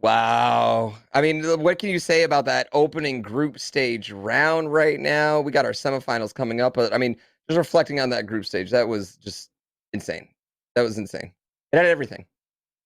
Wow. I mean, what can you say about that opening group stage round right now? We got our semifinals coming up, but I mean, just reflecting on that group stage, that was just insane. That was insane. It had everything.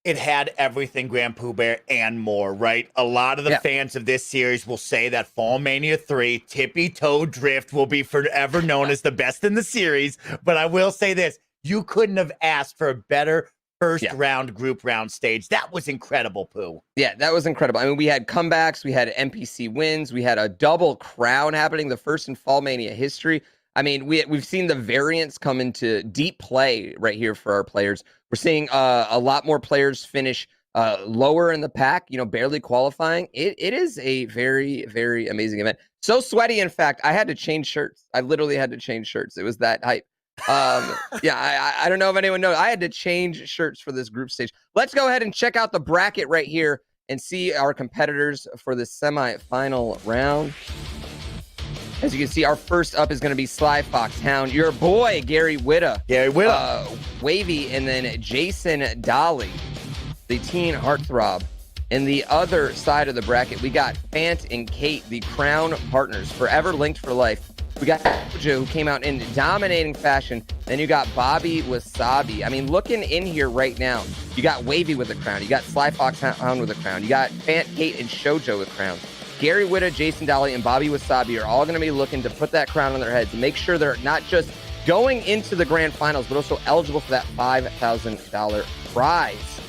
It had everything, GrandPooBear, and more, right? A lot of the Yeah. fans of this series will say that FallMania 3, Tippy Toe Drift, will be forever known as the best in the series. But I will say this, you couldn't have asked for a better first round group round stage. That was incredible, Pooh. Yeah, that was incredible. I mean, we had comebacks, we had NPC wins, we had a double crown happening, the first in FallMania history. I mean, we've seen the variants come into deep play right here for our players. We're seeing a lot more players finish lower in the pack, you know, barely qualifying. It is a very, very amazing event. So sweaty, in fact, I had to change shirts. I literally had to change shirts. It was that hype. Yeah, I don't know if anyone knows. I had to change shirts for this group stage. Let's go ahead and check out the bracket right here and see our competitors for the semi-final round. As you can see, our first up is going to be Sly Fox Hound, your boy, Gary Whitta. Wavy, and then Jason Dolly, the teen heartthrob. In the other side of the bracket, we got Fant and Kate, the crown partners, forever linked for life. We got Jojo, who came out in dominating fashion. Then you got Bobby Wasabi. I mean, looking in here right now, you got Wavy with a crown. You got Sly Fox Hound with a crown. You got Fant, Kate, and Shoujo with crowns. Gary Whitta, Jason Dolly, and Bobby Wasabi are all going to be looking to put that crown on their heads and make sure they're not just going into the grand finals, but also eligible for that $5,000 prize.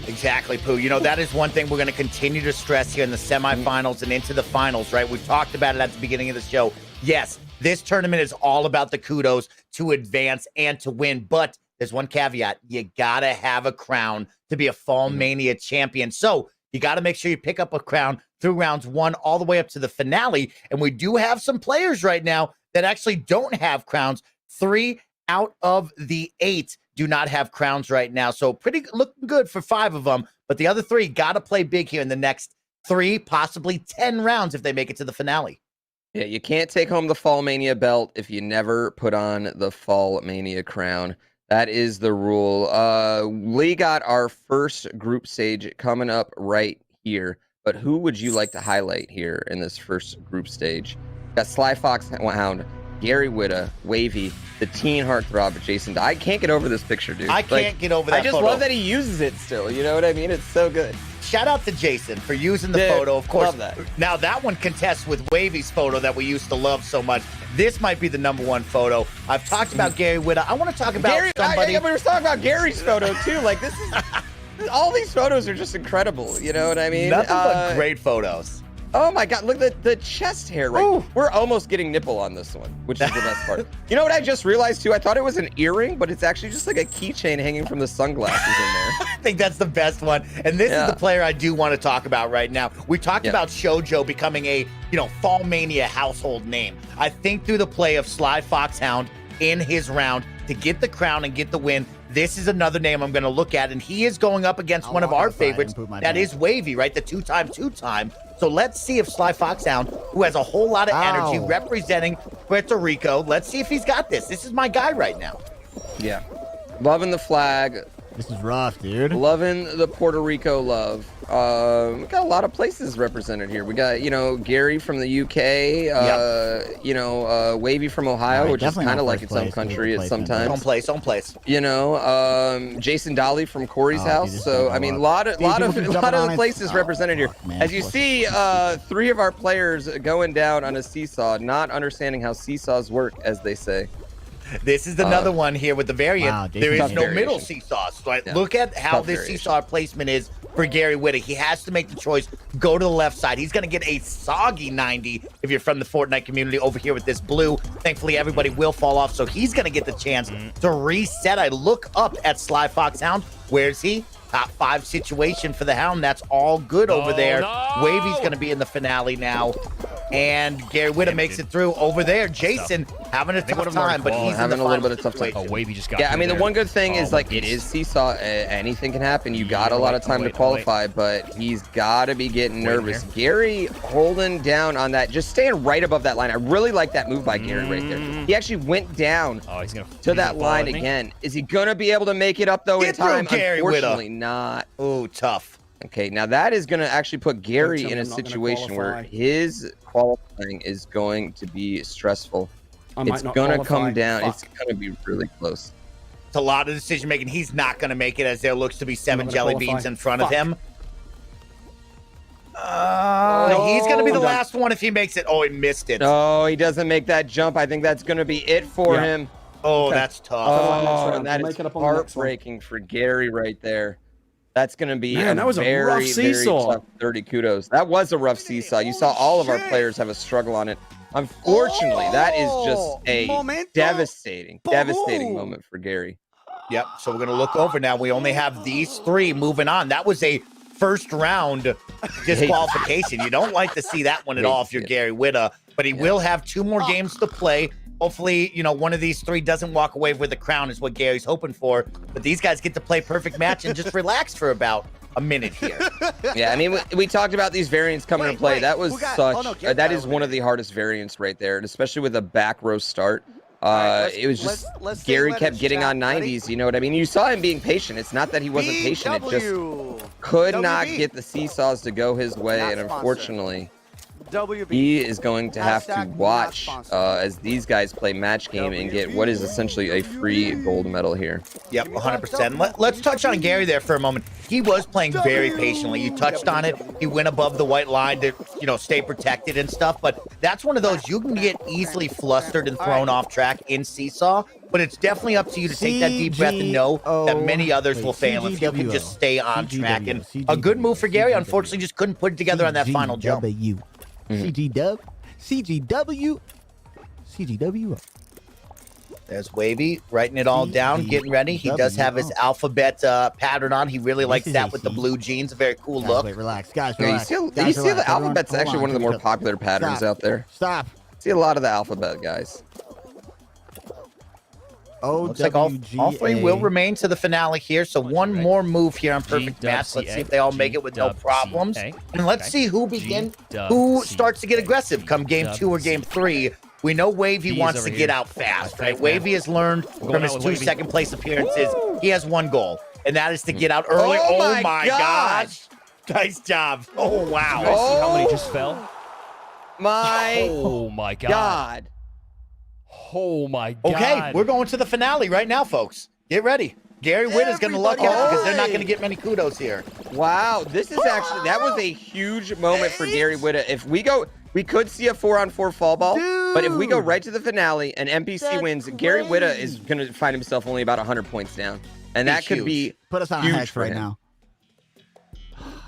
Exactly, Pooh. You know, that is one thing we're going to continue to stress here in the semifinals and into the finals, right? We talked about it at the beginning of the show. Yes, this tournament is all about the kudos to advance and to win, but there's one caveat. You got to have a crown to be a FallMania champion. So you got to make sure you pick up a crown through rounds 1 all the way up to the finale. And we do have some players right now that actually don't have crowns. 3 out of the 8 do not have crowns right now. So pretty looking good for 5 of them. But the other 3 got to play big here in the next 3, possibly 10 rounds if they make it to the finale. Yeah, you can't take home the FallMania belt if you never put on the FallMania crown. That is the rule. We got our first group stage coming up right here. But who would you like to highlight here in this first group stage? Got Sly Fox Hound, Gary Whitta, Wavy, the teen heartthrob, Jason. I can't get over this picture, dude. I can't get over that. I just love that he uses it still. You know what I mean? It's so good. Shout out to Jason for using the photo, of course. Love that. Now, that one contests with Wavy's photo that we used to love so much. This might be the #1 photo. I've talked about Gary Whitta. I want to talk about somebody. We were talking about Gary's photo, too. Like, this is... all these photos are just incredible. You know what I mean? Nothing but great photos. Oh, my God. Look at the chest hair. Right? We're almost getting nipple on this one, which is the best part. You know what I just realized, too? I thought it was an earring, but it's actually just like a keychain hanging from the sunglasses in there. I think that's the best one. And this is the player I do want to talk about right now. We talked about Shoujo becoming a, FallMania household name. I think through the play of Sly Fox Hound in his round to get the crown and get the win, this is another name I'm going to look at, and he is going up against one of our favorites. That is Wavy, right? The two-time. So let's see if Sly Fox Hound, who has a whole lot of energy representing Puerto Rico, let's see if he's got this. This is my guy right now. Yeah. Loving the flag. This is rough, dude. Loving the Puerto Rico love. We got a lot of places represented here. We got, Gary from the UK, Wavy from Ohio, which is kind of like its own country at some times. Own place. Jason Dolly from Corey's house. So, I mean, a lot of the places represented here. As you see, 3 of our players going down on a seesaw, not understanding how seesaws work, as they say. This is another one here with the variant. Wow, there is no middle seesaws, right? Yeah. Look at how this seesaw placement is for Gary Whitta. He has to make the choice, go to the left side. He's going to get a soggy 90 if you're from the Fortnite community over here with this blue. Thankfully, everybody will fall off, so he's going to get the chance to reset. I look up at Sly Fox Hound. Where's he? Top 5 situation for the Hound. That's all good over there. Wavy's going to be in the finale now. And Gary Whitta makes it through over there. Jason having a tough time, but he's having a little bit of tough time. Oh, Wavy just got I mean, the one good thing is, like, it is seesaw. Anything can happen. You got a lot of time to qualify, but he's got to be getting nervous. Gary holding down on that, just staying right above that line. I really like that move by Gary right there. He actually went down to that line again. Is he going to be able to make it up, though, in time? Gary Unfortunately, not. Oh, tough. Okay, now that is going to actually put Gary in a situation where his qualifying is going to be stressful. It's going to come down. Fuck. It's going to be really close. It's a lot of decision making. He's not going to make it, as there looks to be 7 jelly beans in front of him. He's going to be the last one if he makes it. Oh, he missed it. No, he doesn't make that jump. I think that's going to be it for him. Oh, that's tough. Oh, and that is heartbreaking for Gary right there. That's going to be a very tough 30 kudos. That was a rough seesaw. You saw all of our players have a struggle on it. Unfortunately, that is just a devastating moment for Gary. Yep. So we're going to look over now. We only have these 3 moving on. That was a first round disqualification. You don't like to see that one at all if you're Gary Whitta, but he will have 2 more games to play. Hopefully, you know, one of these 3 doesn't walk away with the crown is what Gary's hoping for. But these guys get to play perfect match and just relax for about a minute here. Yeah, I mean, we talked about these variants coming into play. That was that is one of the hardest variants right there, and especially with a back row start. It was just Gary kept getting on 90s. You know what I mean? You saw him being patient. It's not that he wasn't patient. It just could not get the seesaws to go his way, and unfortunately, he is going to have to watch as these guys play match game and get what is essentially a free gold medal here. Yep, 100%. Let's touch on Gary there for a moment. He was playing very patiently. You touched on it. He went above the white line to, you know, stay protected and stuff. But that's one of those you can get easily flustered and thrown off track in Seesaw. But it's definitely up to you to take that deep breath and know that many others will fail if you can just stay on track. And a good move for Gary. Unfortunately, just couldn't put it together on that final jump. CGW. There's Wavy writing it all down, getting ready. He does have his alphabet pattern on. He really likes that with the blue jeans. A very cool look. Wait, relax, guys. Yeah, you see the alphabet's actually one of the more popular patterns out there. See a lot of the alphabet guys. Looks like all 3 will remain to the finale here. So one more move here on perfect match. Let's see if they all make it with no problems. And let's see who starts to get aggressive come game 2 or game 3. We know Wavy wants to get out fast, right? Wavy has learned from his 2 second place appearances. He has one goal, and that is to get out early. Oh my gosh. Nice job. Oh, wow. You guys see how many just fell? Oh my God. Oh my God. Okay, we're going to the finale right now, folks. Get ready. Gary Whitta is going to luck out because they're not going to get many kudos here. Wow, this is actually, that was a huge moment for Gary Whitta. If we go, we could see a 4-on-4 fall ball, but if we go right to the finale and NPC wins, Gary Whitta is going to find himself only about 100 points down. And that could be Put us on a hex right now.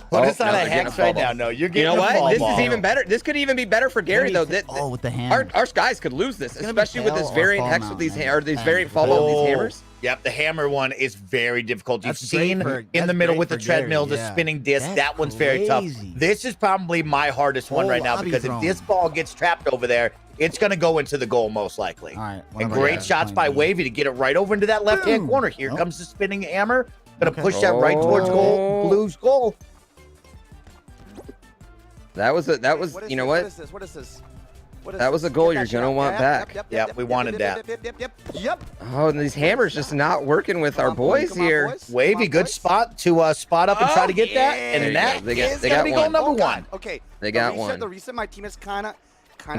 Put us on a hex right now. No, you're getting This is even better. This could even be better for Gary, though. With the hammer. Our guys could lose this, especially with this variant hex with these variant fall ball with these hammers. Yep, the hammer one is very difficult. You've seen in the middle with the treadmill, the spinning disc. That one's very tough. This is probably my hardest one right now because if this ball gets trapped over there, it's going to go into the goal most likely. And great shots by Wavy to get it right over into that left-hand corner. Here comes the spinning hammer. Going to push that right towards Blue's goal. That was you know what? What is this? That was a goal you're going to want back. Yep, we wanted that. Yep. Oh, and these hammers just not working with our boys here. Wavy, good spot to spot up and try to get that. And that they is got going to be goal number 1. Okay. They got one. The reason my team is kind of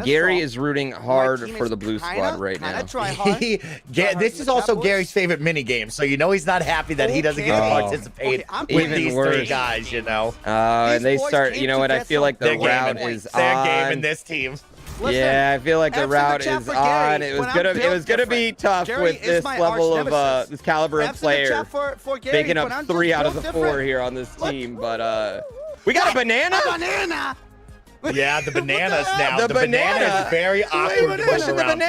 Gary is rooting hard for the blue squad right now. This is also Gary's favorite mini game, so you know he's not happy that he doesn't get to participate with these 3 guys, you know. And they start, you know what, I feel like the route is on. They're gaming this team. Yeah, I feel like the route is on. It was gonna be tough with this level of this caliber of player, picking up 3 out of the 4 here on this team. But we got a banana. Yeah, the bananas now. The banana is very awkward to push around.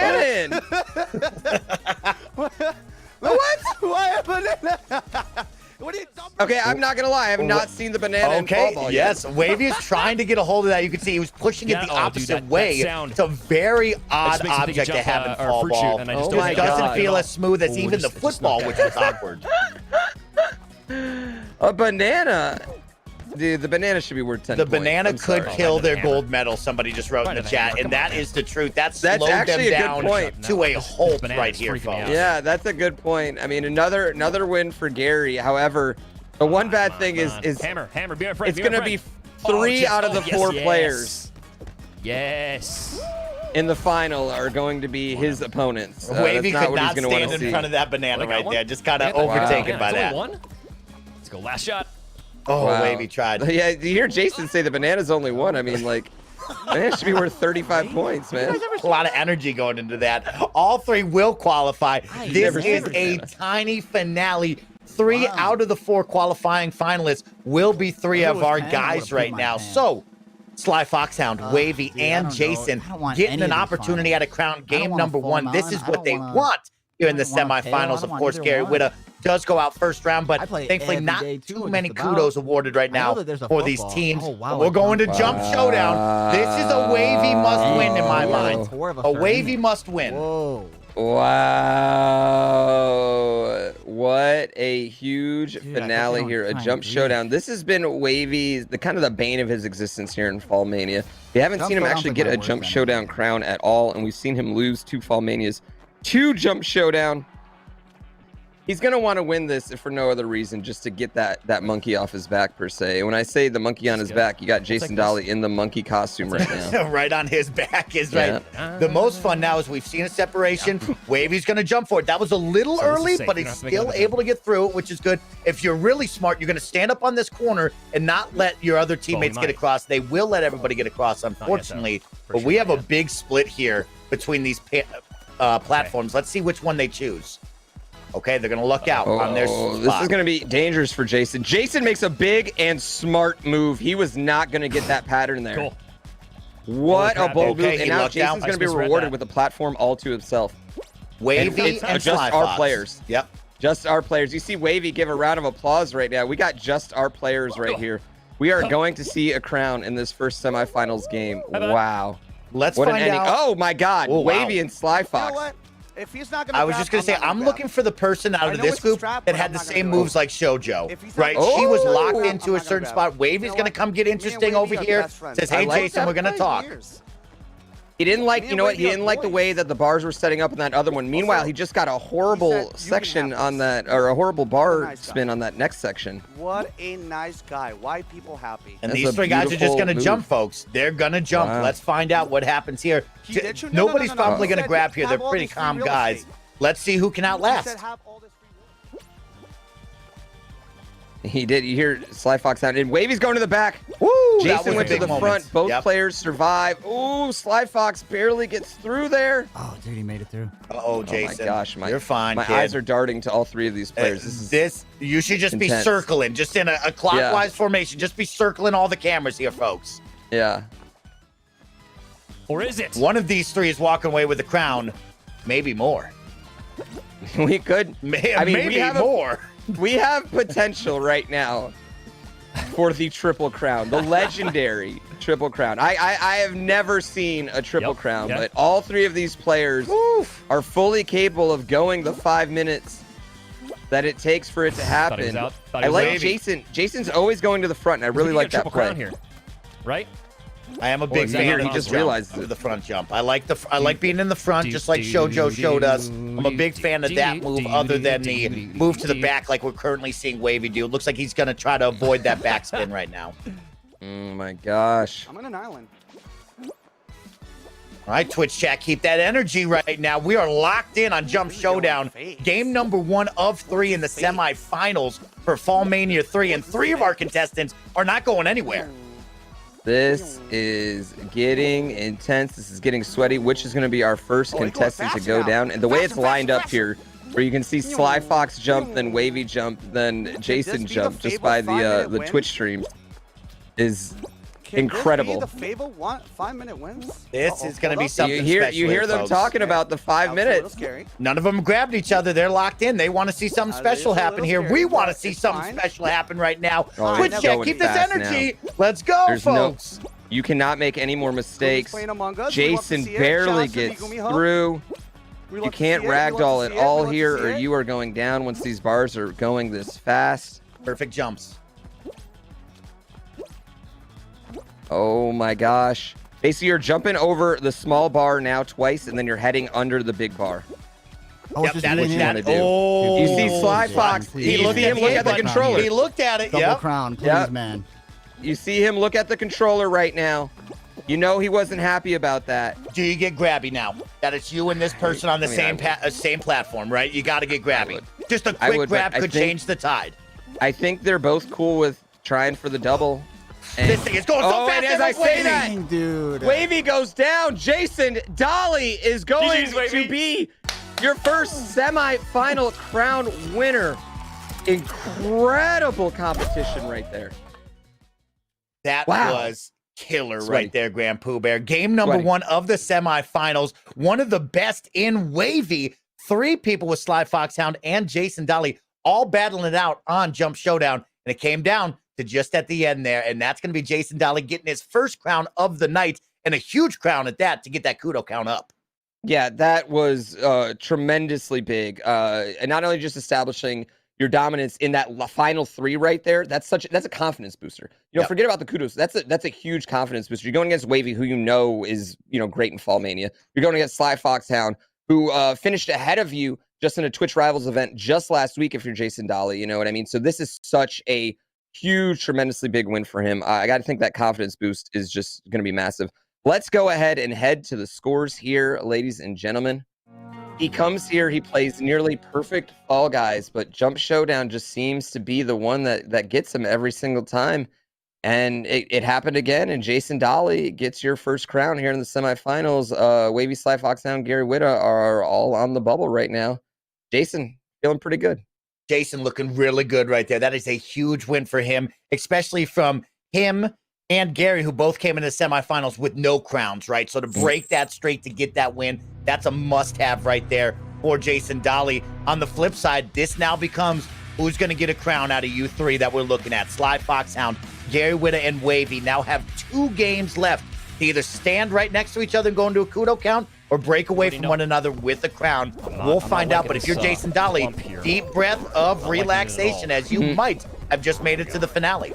What? Why a banana? Okay, I'm not gonna lie. I have not seen the banana in fall ball yet. Yes, Wavy is trying to get a hold of that. You can see he was pushing it the opposite way. It's a very odd object to have in fall ball. It doesn't feel as smooth as even the football, which is awkward. A banana. Dude, the banana should be worth 10 points. The banana could kill their gold medal, somebody just wrote in the chat, and that is the truth. That's slowed them down to a halt right here, folks. Yeah, that's a good point. I mean, another win for Gary. However, The one bad thing is hammer, be my friend. it's going to be 3 out of the 4 players Yes. in the final are going to be his opponents. Wavy that's could what he's not gonna wanna stand in see. front of that banana They got right one. there. Just kind of They got that. overtaken Yeah, by it's that. only one. Let's go. Last shot. Oh, Wow. Wavy tried. Yeah, you hear Jason say the banana's only 1. I mean, like, banana should be worth 35 points, man. A lot of energy going into that. All 3 will qualify. This never seen is a banana. tiny finale. 3 out of the 4 qualifying finalists will be 3 If it of was our Pan, I guys would've right put my now. Pan. So, Sly Foxhound, Wavy, dude, I and don't know. Jason I don't want getting any an of these opportunity finals. at a crown I don't game want a number full 1. This melon. is I what don't they wanna- want here in the I don't want a tail. I semifinals. don't Of want course, either Gary one. Witta does go out first round, but I play thankfully every not day, too too, many just about. kudos awarded right I know now that there's a for these football. teams. Oh, wow, We're I going to jumped. jump showdown. This is a Wavy must win in my Wow. mind. 4 of us A are in Wavy it. must win. Whoa. Wow. What a huge Dude, I finale thought they here. were A trying jump to showdown. This has been Wavy's, the kind of the bane of his existence here in FallMania. We haven't Jump seen him showdown's actually like get my a worst jump enemy. showdown crown at all, and we've seen him lose 2 FallManias. 2 jump showdown. He's going to want to win this if for no other reason, just to get that monkey off his back, per se. And when I say the monkey on his back, you got Jason this. Dolly in the monkey costume right now. Right on his back is Yeah. right. The most fun now is we've seen a separation. Wavy's going to jump for it. That was a little So this is early, safe. but You he's don't have to make still another able to get through it, which is good. If you're really smart, you're going to stand up on this corner and not let your other teammates get might. across. They will let everybody get across, unfortunately. For But sure, we have a yeah. big split here between these platforms. Let's see which one they choose. Okay, they're going to look out on their Oh, spot. this is going to be dangerous for Jason. Jason makes a big and smart move. He was not going to get that pattern there. Cool. What a Okay, bold move. he And now lucked out. Jason's going to be I just misread rewarded that. with a platform all to himself. Wavy it's and just Sly our Fox. players. Yep. Just our players. You see Wavy give a round of applause right now. We got just our players right here. We are going to see a crown in this first semifinals game. about- Wow. Let's What an find ending. out. Oh, my God. Oh, wow. Wavy and Sly You know Fox. what? If he's not gonna I was grab, just gonna say, not I'm grab. looking for the person out I of know this it's a group strap, that but had I'm the not same gonna do moves it. like Shoujo, If he's not right? gonna She was grab, locked I'm into a not certain gonna spot. grab. Wavy's You know gonna what? come get Me and interesting Wavy over are here. best friends. Says, I hey, like Jason, that. we're gonna talk. He didn't like, Me you and know what? Wavy He are didn't like the boys. way that the bars were setting up in that other one. Meanwhile, he just got a horrible said you can section have on this. that, or a horrible bar Nice guy. spin on that next section. What a nice guy. Why people happy? And That's these a 3 guys are just beautiful gonna move. jump, folks. They're gonna jump. Wow. Let's find out what happens here. He did you? No, Nobody's no, no, no, probably He gonna said grab here. have They're all pretty this free calm real guys. estate. Let's see who can He outlast. said have all this free real He did. You hear Sly Fox sound. And Wavy's going to the back. Woo! that Jason was a went to big the moment. front. Both Yep. players survive. Ooh, Sly Fox barely gets through there. Oh, dude, he made it through. Oh, Oh Jason. my gosh, You're fine, My kid. eyes are darting to all 3 of these players. This you should just be intense. circling, just in a clockwise formation. Just be circling all the cameras here, folks. Yeah. Or is it? One of these 3 is walking away with the crown, maybe more. We could. I mean, maybe we have more. We have potential right now for the triple crown, the legendary triple crown. I have never seen a triple Yep, crown, yep. but all 3 of these players are fully capable of going the 5 minutes that it takes for it to Thought he happen. was out. Thought he I was like out. Wavy. Jason's always going to the front, and I really We like get a that triple play. crown here, right? I am a big he fan here, of he the just jump, realized of it. the front jump. I like being in the front, just like Shoujo showed us. I'm a big fan of that move, other than the move to the back, like we're currently seeing Wavy do. It looks like he's gonna try to avoid that backspin right now. Oh my gosh. I'm in an island. All right, Twitch chat, keep that energy right now. We are locked in on Jump Showdown. Game number 1 of 3 in the semifinals for FallMania 3, and 3 of our contestants are not going anywhere. This is getting intense. This is getting sweaty. Which is going to be our first Oh, he's going contestant to fast go now. down? And the way it's Faster, lined faster, up here, where you can see Sly Fox jump, then Wavy jump, then Jason be the jump, just fabled by the 5-minute the win? Twitch streams, is Can incredible. This be the Fable 5-minute wins? This Uh-oh, is gonna hold be up. something You hear special here, them folks. talking about the 5 That was a little minutes. scary. None of them grabbed each other. They're locked in. They want to see something That is special a happen little here. scary, We want to but see it's something fine. special happen right now. Oh, Twitch it's chat, going keep this fast energy. Let's go, There's no- folks. You cannot make any more mistakes. playing Among Us. We love to Jason see it. barely Shout out to gets Megumi Hub. through. We You love to can't see it. We love ragdoll to at see it. all We love to here, see or it. you are going down once these bars are going this fast. Perfect jumps. Oh my gosh. Basically, you're jumping over the small bar now twice, and then you're heading under the big bar. Oh, Yep, it's just that me is and that. him. Oh, You see Sly Fox. He You looked see at him the look A at the button. controller. He looked at it. Double Yep. crown, please, Yep. man. You see him look at the controller right now. You know he wasn't happy about that. Do you get grabby now? That it's you and this person on the I mean, same platform, right? You got to get grabby. would. Just a I quick would, but grab I could think- change the tide. I think they're both cool with trying for the double. And, This thing is going so oh, fast. and as I say that, Dang, dude. Wavy goes down. Jason Dolly is going GG's, Wavy. to be your first semifinal crown winner. Incredible competition right there. That Wow. was killer Sweaty. right there, GrandPooBear. Game number Sweaty. 1 of the semifinals. One of the best in Wavy. 3 people with Sly Foxhound and Jason Dolly all battling it out on Jump Showdown. And it came down to just at the end there. And that's going to be Jason Dolly getting his first crown of the night, and a huge crown at that, to get that kudo count up. Yeah, that was tremendously big. And not only just establishing your dominance in that final 3 right there, that's a confidence booster. You know, Yep. forget about the kudos. That's a huge confidence booster. You're going against Wavy, who you know is, you know, great in FallMania. You're going against Sly Foxhound, who finished ahead of you just in a Twitch Rivals event just last week if you're Jason Dolly, you know what I mean? So this is such a huge, tremendously big win for him. I got to think that confidence boost is just going to be massive. Let's go ahead and head to the scores here, ladies and gentlemen. He comes here, he plays nearly perfect Fall Guys, but Jump Showdown just seems to be the one that gets him every single time. And it happened again, and Jason Dolly gets your first crown here in the semifinals. Wavy, Sly Foxhound, Gary Whitta are all on the bubble right now. Jason, feeling pretty good. Jason looking really good right there. That is a huge win for him, especially from him and Gary, who both came into the semifinals with no crowns, right? So to break that streak, to get that win, that's a must-have right there for Jason Dolly. On the flip side, this now becomes who's going to get a crown out of you 3 that we're looking at. Sly Foxhound, Gary Whitta, and Wavy now have 2 games left to either stand right next to each other and go into a kudo count, or break away from one another with a crown. We'll find out. But if you're Jason Dolly, deep breath of relaxation, as you might have just made it to the finale.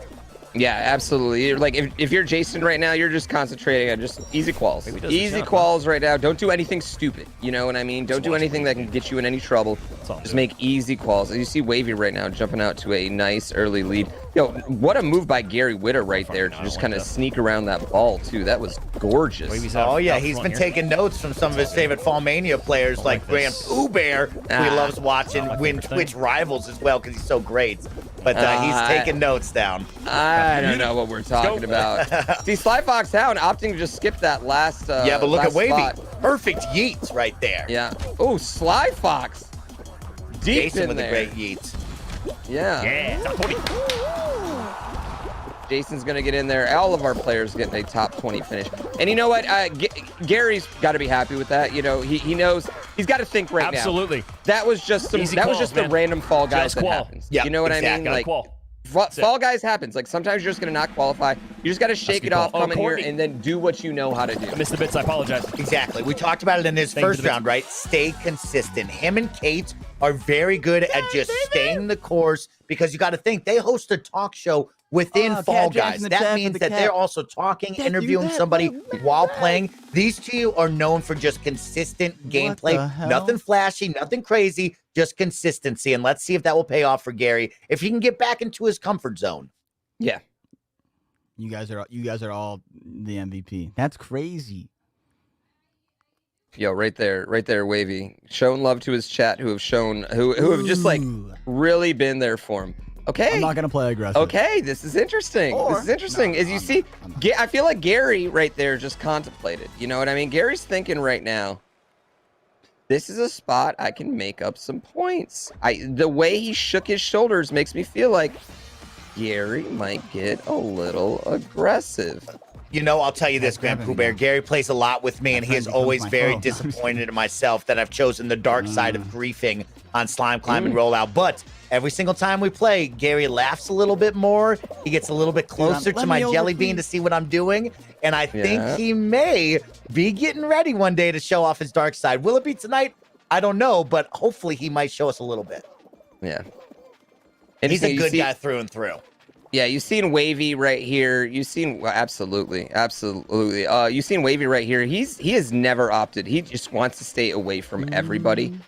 Yeah, absolutely. Like if you're Jason right now, you're just concentrating on just easy quals. Easy quals right now. Don't do anything stupid. You know what I mean? Don't do anything that can get you in any trouble. Just make easy quals. And you see Wavy right now jumping out to a nice early lead. Yo, what a move by Gary Whitta right there to just kind of sneak around that ball too. That was gorgeous. Oh yeah, he's been taking notes from some of his favorite FallMania players like GrandPooBear, who he loves watching win Twitch Rivals as well because he's so great. But he's taking notes down. I don't know what we're talking about. See, Sly Foxhound opting to just skip that last yeah, but look last at Wavy. spot. Perfect yeets right there. Yeah. Oh, Sly Fox. Deep Jason in with there. a great yeet. Yeah. Yeah, top 20. Jason's going to get in there. All of our players getting a top 20 finish. And you know what? Gary's got to be happy with that. You know, he knows he's got to think right now. Absolutely. That was just some, Easy that was quals, just man. the random Fall Guys Just that qual. happens. Yeah, You know what I exactly. mean? Gotta Like qual. Fall Guys happens. Like sometimes you're just going to not qualify. You just got to shake be it off, qual. Oh, come in here, Courtney. and then do what you know how to do. I missed the bits. I apologize. Exactly. We talked about it in his Thank you first for the round, right? Stay consistent. Him and Kate are very good at just staying the course, because you got to think they host a talk show within Fall Cat Jackson Guys. the That cat means with the that cat. they're also talking, Dad, do interviewing that. somebody What? while playing. These 2 are known for just consistent the gameplay. hell? Nothing flashy, nothing crazy, just consistency. And let's see if that will pay off for Gary, if he can get back into his comfort zone. Yeah. You guys are all the MVP. That's crazy. Yo, right there, Wavy. Shown love to his chat, who have just like Ooh. really been there for him. Okay. I'm not gonna play aggressive. Okay, this is interesting. Or- This is interesting. No, As you I'm see, not. I'm not. I feel like Gary right there just contemplated. You know what I mean? Gary's thinking right now, this is a spot I can make up some points. The way he shook his shoulders makes me feel like Gary might get a little aggressive. You know, I'll tell you this, Grab him GrandPooBear. again. Gary plays a lot with me, and he friend is becomes always my very foe. disappointed in myself that I've chosen the dark side of griefing on Slime Climb and Rollout. But every single time we play, Gary laughs a little bit more. He gets a little bit closer let to my me over, jelly bean please. to see what I'm doing. And I think Yeah. he may be getting ready one day to show off his dark side. Will it be tonight? I don't know, but hopefully he might show us a little bit. Yeah. He's a You good see- guy through and through. Yeah, you've seen Wavy right here. You've seen absolutely. You've seen Wavy right here. He has never opted. He just wants to stay away from everybody.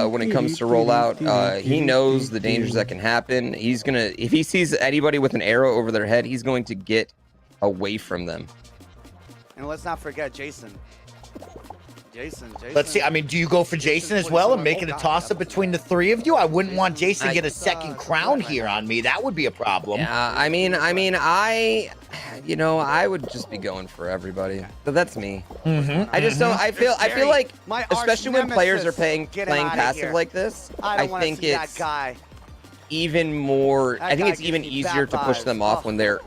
when it comes to rollout. He knows the dangers that can happen. He's gonna, if he sees anybody with an arrow over their head, he's going to get away from them. And let's not forget Jason. Jason. Let's see. I mean, do you go for Jason as well and make it a toss-up between the three of you? I wouldn't want Jason to get a second crown here on me. That would be a problem. Yeah, I would just be going for everybody. But that's me. I just don't. I feel like, My especially when players are arch playing nemesis. Get him outta passive here. like this, I I don't want to think see that it's guy. even more. That I think guy it's even gives me easier bad to push vibes. them off Ugh. when they're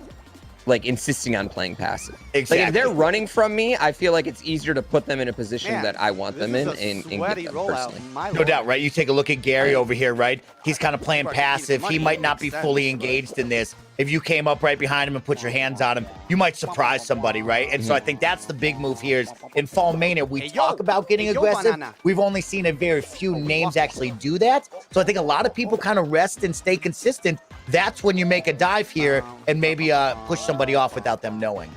like insisting on playing passive. Exactly. Like if they're running from me, I feel like it's easier to put them in a position Man, that I want them this in is a and sweaty get them rollout, personally. my No lord. doubt, right? You take a look at Gary over here, right? He's kind of playing passive. He might not be fully engaged in this. If you came up right behind him and put your hands on him, you might surprise somebody, right? And so I think that's the big move here is in FallMania, we talk about getting aggressive. We've only seen a very few names actually do that. So I think a lot of people kind of rest and stay consistent. That's when you make a dive here and maybe push somebody off without them knowing.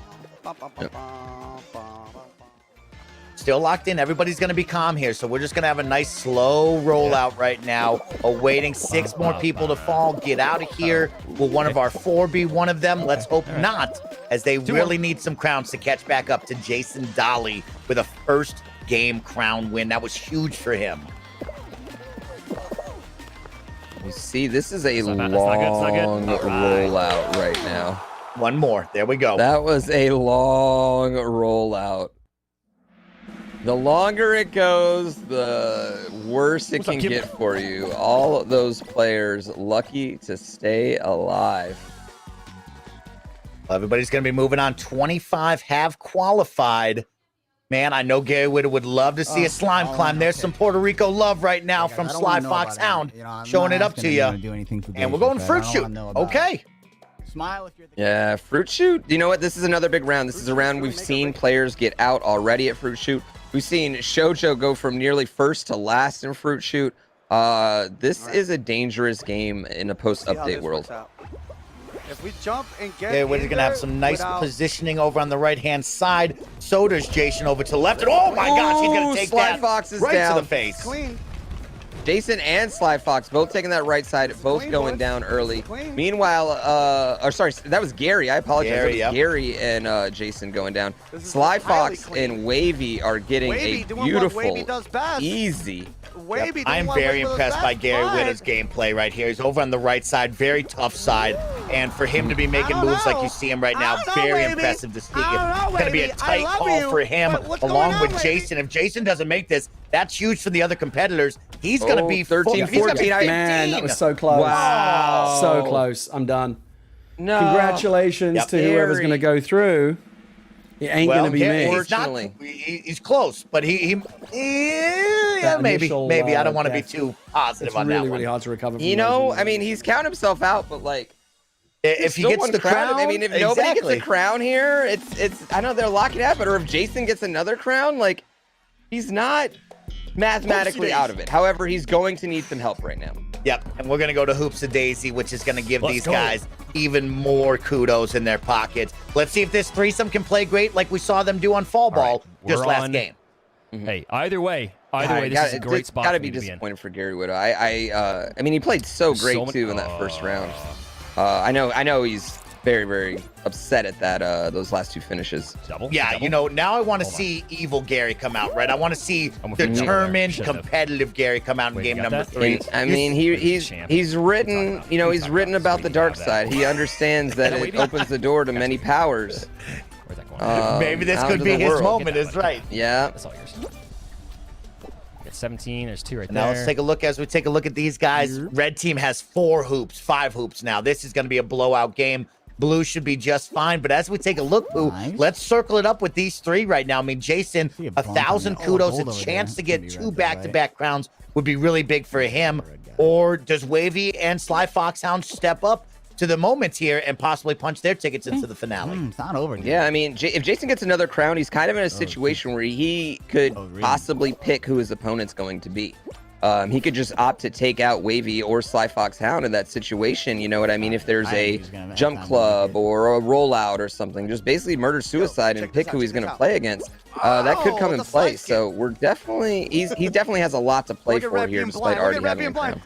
Still locked in. Everybody's going to be calm here. So we're just going to have a nice slow rollout right now, awaiting 6 more people to fall. Get out of here. Will one of our 4 be one of them? Let's hope not, as they really need some crowns to catch back up to Jason Dolly with a first game crown win. That was huge for him. You see, this is a long not good, it's not good. All right. rollout right now. One more. There we go. That was a long rollout. The longer it goes, the worse it can get for you. All of those players lucky to stay alive. Everybody's going to be moving on. 25 have qualified. Man, I know Gary Witter would love to see a slime climb. There's some Puerto Rico love right now from Sly Fox Hound, showing it up to you. And we're going fruit shoot. Okay. Smile if you're the Yeah, fruit shoot. You know what? This is another big round. This is a round we've seen players get out already at fruit shoot. We've seen Shoujo go from nearly first to last in fruit shoot. This is a dangerous game in a post-update world. If we jump and get Okay, we're going to have some nice positioning over on the right-hand side. So does Jason over to the left. And oh my gosh, he's going to take Sly that Fox is right down. to the face. Clean. Jason and Sly Fox both taking that right side, both Clean, going boys. down early. Clean. Meanwhile, sorry, that was Gary. I apologize. Gary, That was yep. Gary and Jason going down. This is Sly highly Fox clean. and Wavy are getting Wavy a doing what beautiful, Wavy does best. easy. Wavy I am doing what very Wavy does impressed by best. Gary Fine. Witter's gameplay right here. He's over on the right side, very tough side. And for him to be making I don't moves like know. you see him right I now, don't know, very Wavy. impressive to see. I don't know, It's going to be a Wavy. I tight love call you, for him, but what's along going on, with Wavy? Jason. If Jason doesn't make this, that's huge for the other competitors. He's going to Oh, be 13, he's gonna be 14. 15. Man, that was so close. Wow. So close. I'm done. No. Congratulations Yep. to whoever's going to go through. It ain't going to be Gary, me. he's not. Unfortunately. He's close, but yeah, maybe. initial, Maybe I don't want to be death. too positive It's on really, that one. really hard to recover from. You those know, ones. I mean, he's counting himself out, but like, If he still gets one the crown, I mean, if nobody exactly. gets a crown here, it's. I know they're locking it out, but or if Jason gets another crown, like, he's not mathematically out of it. However, he's going to need some help right now. Yep, and we're going to go to Hoops of Daisy, which is going to give Let's these go. guys even more kudos in their pockets. Let's see if this threesome can play great like we saw them do on Fall Ball right, just we're last on. game. Hey, either way, this is a great spot. Gotta for be me to be in. disappointed for Gary Widow. I mean, he played so great So many- too in that first round. I know he's very, very upset at that those last 2 finishes. Double. Yeah, double. you know, now I want to Hold on. see evil Gary come out, right? I want to see I'm with you. determined, Should've. competitive Gary come out in Wait, game you got number that? 3. And, I mean, he's written, you know, he's written about the dark side. He understands that it opens the door to many powers. Where's that going? Maybe this out could into be the his world. moment, is right. Yeah. That's all yours. Got 17. There's 2 right Now there. let's take a look as we take a look at these guys. Red team has 4 hoops, 5 hoops now. This is going to be a blowout game. Blue should be just fine. But as we take a look, Pooh, Nice. let's circle it up with these 3 right now. I mean, Jason, See a bump on 1,000 the- oh, kudos, hold a over chance there. to get Could be 2 right there, back-to-back crowns would be really big for him. Or does Wavy and Sly Foxhound step up to the moment here and possibly punch their tickets into the finale? It's not over. Yeah, I mean, if Jason gets another crown, he's kind of in a situation where he could Oh, really? possibly pick who his opponent's going to be. He could just opt to take out Wavy or Sly Fox Hound in that situation. You know what I mean? If there's a jump club or a rollout or something, just basically murder suicide and pick who he's going to play against. That could come in play. So we're definitely he definitely has a lot to play for here, despite already having a crown.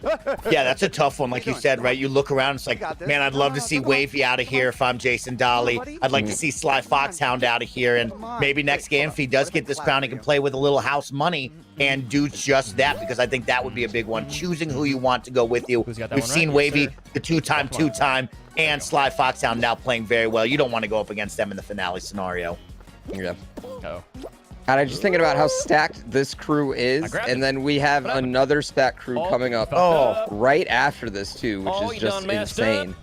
Yeah, that's a tough one, like you said, right? You look around, it's like, man, I'd love to see Wavy out of here if I'm Jason Dolly. I'd like to see Sly Foxhound out of here, and maybe next game, if he does get this crown, he can play with a little house money and do just that, because I think that would be a big one. Choosing who you want to go with you. We've seen Wavy, the two-time, and Sly Foxhound now playing very well. You don't want to go up against them in the finale scenario. Yeah. And I'm just thinking about how stacked this crew is, and then we have another stacked crew coming up right after this too, which is just insane.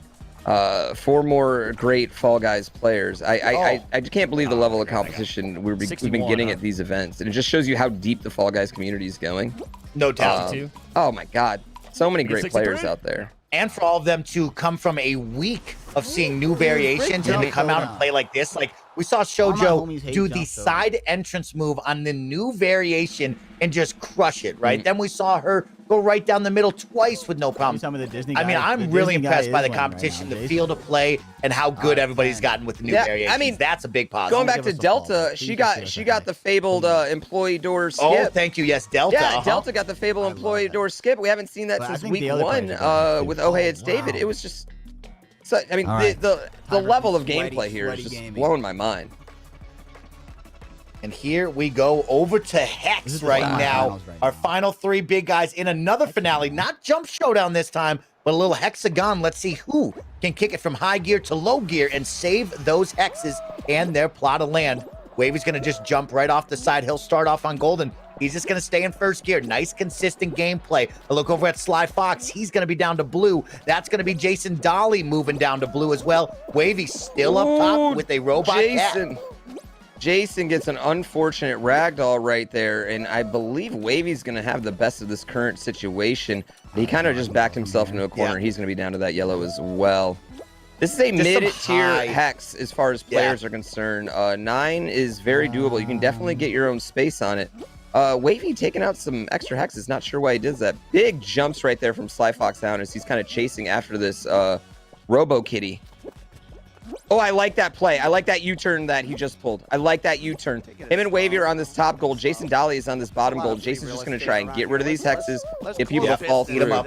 4 more great Fall Guys players. I just can't believe the level of competition we've been getting at these events, and it just shows you how deep the Fall Guys community is going. No doubt. Oh my God, so many great players out there. And for all of them to come from a week of seeing new variations and to come out and play like this, like we saw Shoujo do the side entrance move on the new variation and just crush it, right? Then we saw her go right down the middle twice with no problem. Some of the Disney I mean, guys, I'm really impressed by the competition, the field of play, and how good everybody's gotten with the new variations. I mean, that's a big positive. Going back to Delta, she got the fabled employee door skip. Oh, thank you. Yes, Delta. Yeah, Delta got the fabled employee door skip. We haven't seen that since week 1 with Oh Hey It's David. It was just, so, I mean, the level of gameplay here is just blowing my mind. And here we go over to Hex right now. Our final 3 big guys in another finale. Not jump showdown this time, but a little hexagon. Let's see who can kick it from high gear to low gear and save those hexes and their plot of land. Wavy's going to just jump right off the side. He'll start off on golden. He's just going to stay in first gear. Nice, consistent gameplay. A look over at Sly Fox. He's going to be down to blue. That's going to be Jason Dolly moving down to blue as well. Wavy still up top with a robot cat. Jason gets an unfortunate ragdoll right there, and I believe Wavy's going to have the best of this current situation. He kind of just backed himself into a corner. He's going to be down to that yellow as well. This is a mid-tier Hex as far as players are concerned. 9 is very doable. You can definitely get your own space on it. Wavy taking out some extra hexes. Not sure why he does that. Big jumps right there from Sly Fox down as he's kind of chasing after this Robo Kitty. Oh, I like that play. I like that U-turn that he just pulled. I like that U-turn. Him and Wavy are on this top goal. Jason Dolly is on this bottom goal. Jason's just going to try and get rid of these hexes, get people to fall through.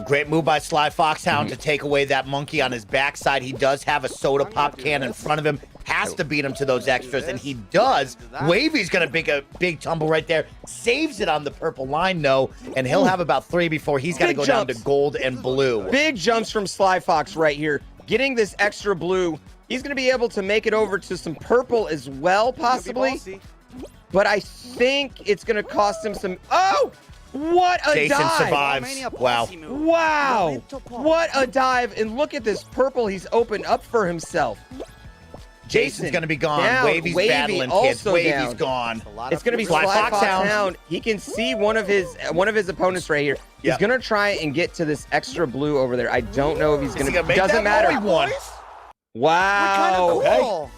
Great move by Sly Foxhound to take away that monkey on his backside. He does have a soda pop can in front of him. Has to beat him to those extras, and he does. Wavy's going to make a big tumble right there. Saves it on the purple line, though, and he'll have about 3 before he's got to go down to gold and blue. Big jumps from Sly Fox right here. Getting this extra blue. He's going to be able to make it over to some purple as well, possibly. But I think it's going to cost him some... Oh! What a Jason dive! Survives. Wow. Wow! What a dive! And look at this purple he's opened up for himself. Jason's going to be gone. Down. Wavy's battling, kids. Wavy's gone. It's going to be Sly Fox Hound. He can see one of his opponents right here. He's going to try and get to this extra blue over there. I don't know if he's going to. Doesn't matter. Wow. Cool.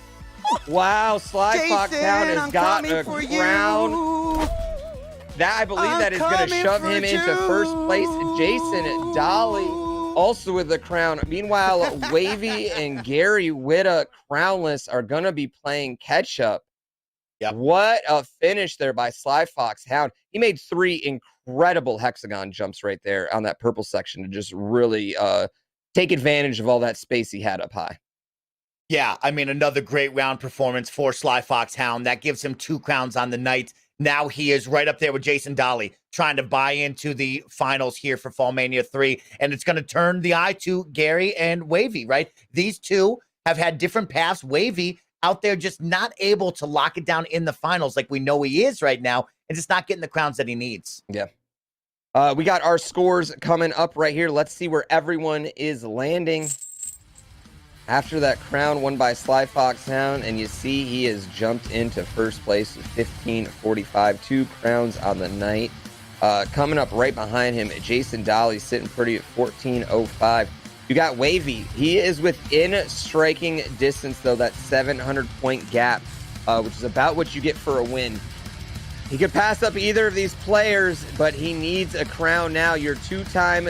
Wow. Sly Fox Hound has got a crown. That I believe that is going to shove him into first place. Jason Dolly also with the crown. Meanwhile, Wavy and Gary Witta, crownless, are going to be playing catch up. Yep. What a finish there by Sly Fox Hound. He made 3 incredible hexagon jumps right there on that purple section to just really take advantage of all that space he had up high. Yeah, I mean, another great round performance for Sly Fox Hound. That gives him 2 crowns on the night. Now he is right up there with Jason Dolly, trying to buy into the finals here for FallMania 3. And it's going to turn the eye to Gary and Wavy, right? These two have had different paths. Wavy out there just not able to lock it down in the finals like we know he is right now, and just not getting the crowns that he needs. Yeah. We got our scores coming up right here. Let's see where everyone is landing. After that crown won by Sly Fox Hound, and you see he has jumped into first place with 1545, 2 crowns on the night. Coming up right behind him, Jason Dolly sitting pretty at 1405. You got Wavy. He is within striking distance, though, that 700-point gap, which is about what you get for a win. He could pass up either of these players, but he needs a crown now. Your two-time,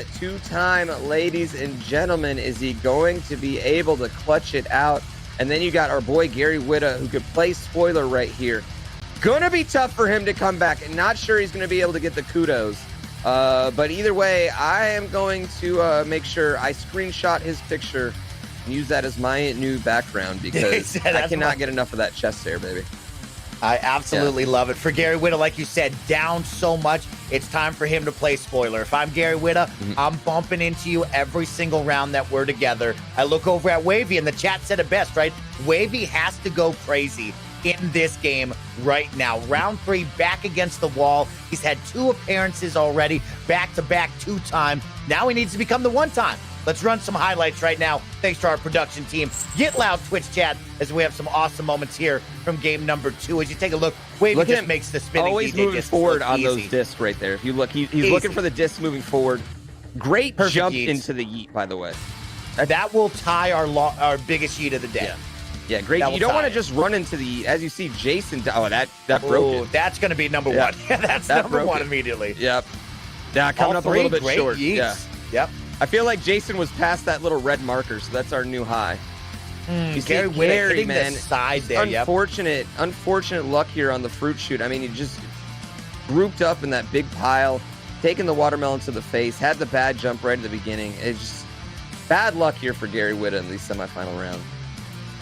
ladies and gentlemen. Is he going to be able to clutch it out? And then you got our boy Gary Whitta, who could play spoiler right here. Gonna be tough for him to come back. Not sure he's gonna be able to get the kudos. But either way, I am going to make sure I screenshot his picture and use that as my new background because I cannot get enough of that chest hair, baby. I absolutely love it. For Gary Whitta, like you said, down so much, it's time for him to play spoiler. If I'm Gary Whitta, I'm bumping into you every single round that we're together. I look over at Wavy, and the chat said it best, right? Wavy has to go crazy in this game right now. Round 3, back against the wall. He's had 2 appearances already, back-to-back 2-time. Now he needs to become the 1-time. Let's run some highlights right now. Thanks to our production team. Get loud, Twitch chat, as we have some awesome moments here from game number 2. As you take a look, Wavy just makes the spinning always DJ moving just forward on easy. those discs right there. If you look, he's looking for the discs moving forward. Great Perfect jump yeets. into the yeet, by the way. That will tie our biggest yeet of the day. Yeah, great. You don't want to just run into the yeet. As you see, Jason. Oh, that broke it. That's going to be number 1. Yeah, that's that number 1 it. immediately. Yep. Yeah, coming up a little bit great short. Yeets. Yeah. Yep. I feel like Jason was past that little red marker, so that's our new high. Gary Whitta hitting man, the side there. Unfortunate luck here on the fruit shoot. I mean, he just grouped up in that big pile, taking the watermelon to the face, had the bad jump right at the beginning. It's just bad luck here for Gary Whitta in these semifinal rounds.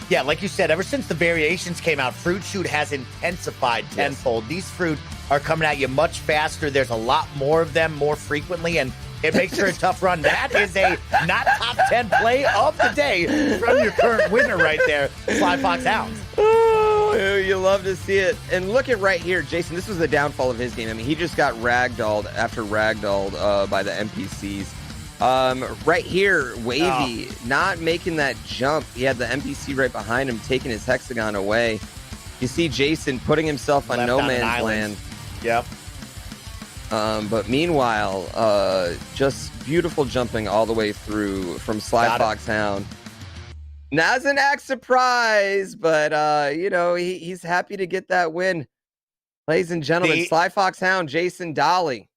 Yeah, like you said, ever since the variations came out, fruit shoot has intensified tenfold. These fruit are coming at you much faster. There's a lot more of them more frequently, and it makes for a tough run. That is a not top 10 play of the day from your current winner right there, Sly Fox Hound. Oh, you love to see it. And look at right here, Jason. This was the downfall of his game. I mean, he just got ragdolled after ragdolled by the NPCs. Right here, Wavy not making that jump. He had the NPC right behind him, taking his hexagon away. You see Jason putting himself on no man's land. Yep. But meanwhile, just beautiful jumping all the way through from Sly Fox Hound. Not an act surprise, but he's happy to get that win. Ladies and gentlemen, Sly Fox Hound, Jason Dolly.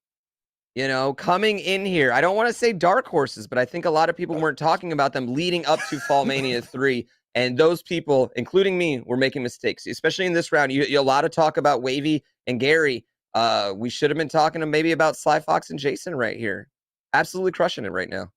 Coming in here. I don't want to say dark horses, but I think a lot of people weren't talking about them leading up to FallMania 3. And those people, including me, were making mistakes, especially in this round. You a lot of talk about Wavy and Gary. We should have been talking maybe about Sly Fox and Jason right here. Absolutely crushing it right now.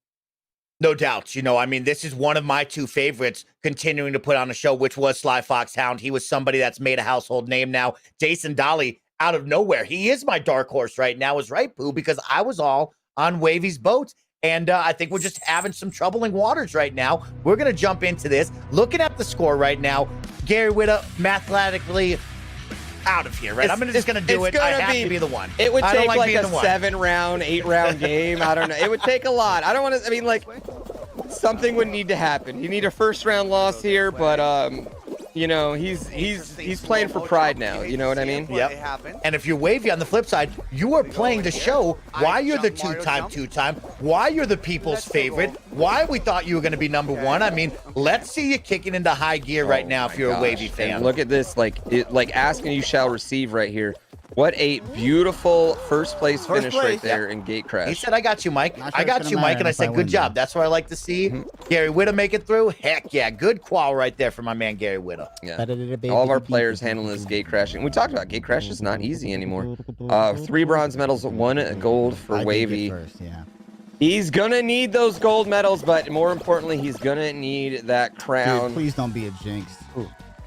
No doubt. This is one of my 2 favorites continuing to put on a show, which was Sly Fox Hound. He was somebody that's made a household name now. Jason Dolly, out of nowhere. He is my dark horse right now, is right, Pooh, because I was all on Wavy's boat. And I think we're just having some troubling waters right now. We're going to jump into this. Looking at the score right now, Gary Whitta mathematically out of here, right? I'm just going to do it. I have to be the one. It would take like a 7-round, 8-round game. I don't know. It would take a lot. I don't want to, something would need to happen. You need a first-round loss here, but he's playing for pride now. You know what I mean? Yep. And if you're Wavy on the flip side, you are playing to show why you're the 2-time, why you're the people's favorite, why we thought you were going to be number 1. Let's see you kicking into high gear right now if you're a Wavy fan. And look at this, like ask and you shall receive right here. What a beautiful first place finish right there in Gate Crash. He said, I got you, Mike. I got you, Mike. And I said, good job. That's what I like to see. Gary Whitta make it through. Heck yeah. Good qual right there for my man, Gary Whitta. Yeah. All of our players handling this gate crashing. We talked about gate crash is not easy anymore. 3 bronze medals, 1 gold for Wavy. He's going to need those gold medals, but more importantly, he's going to need that crown. Dude, please don't be a jinx.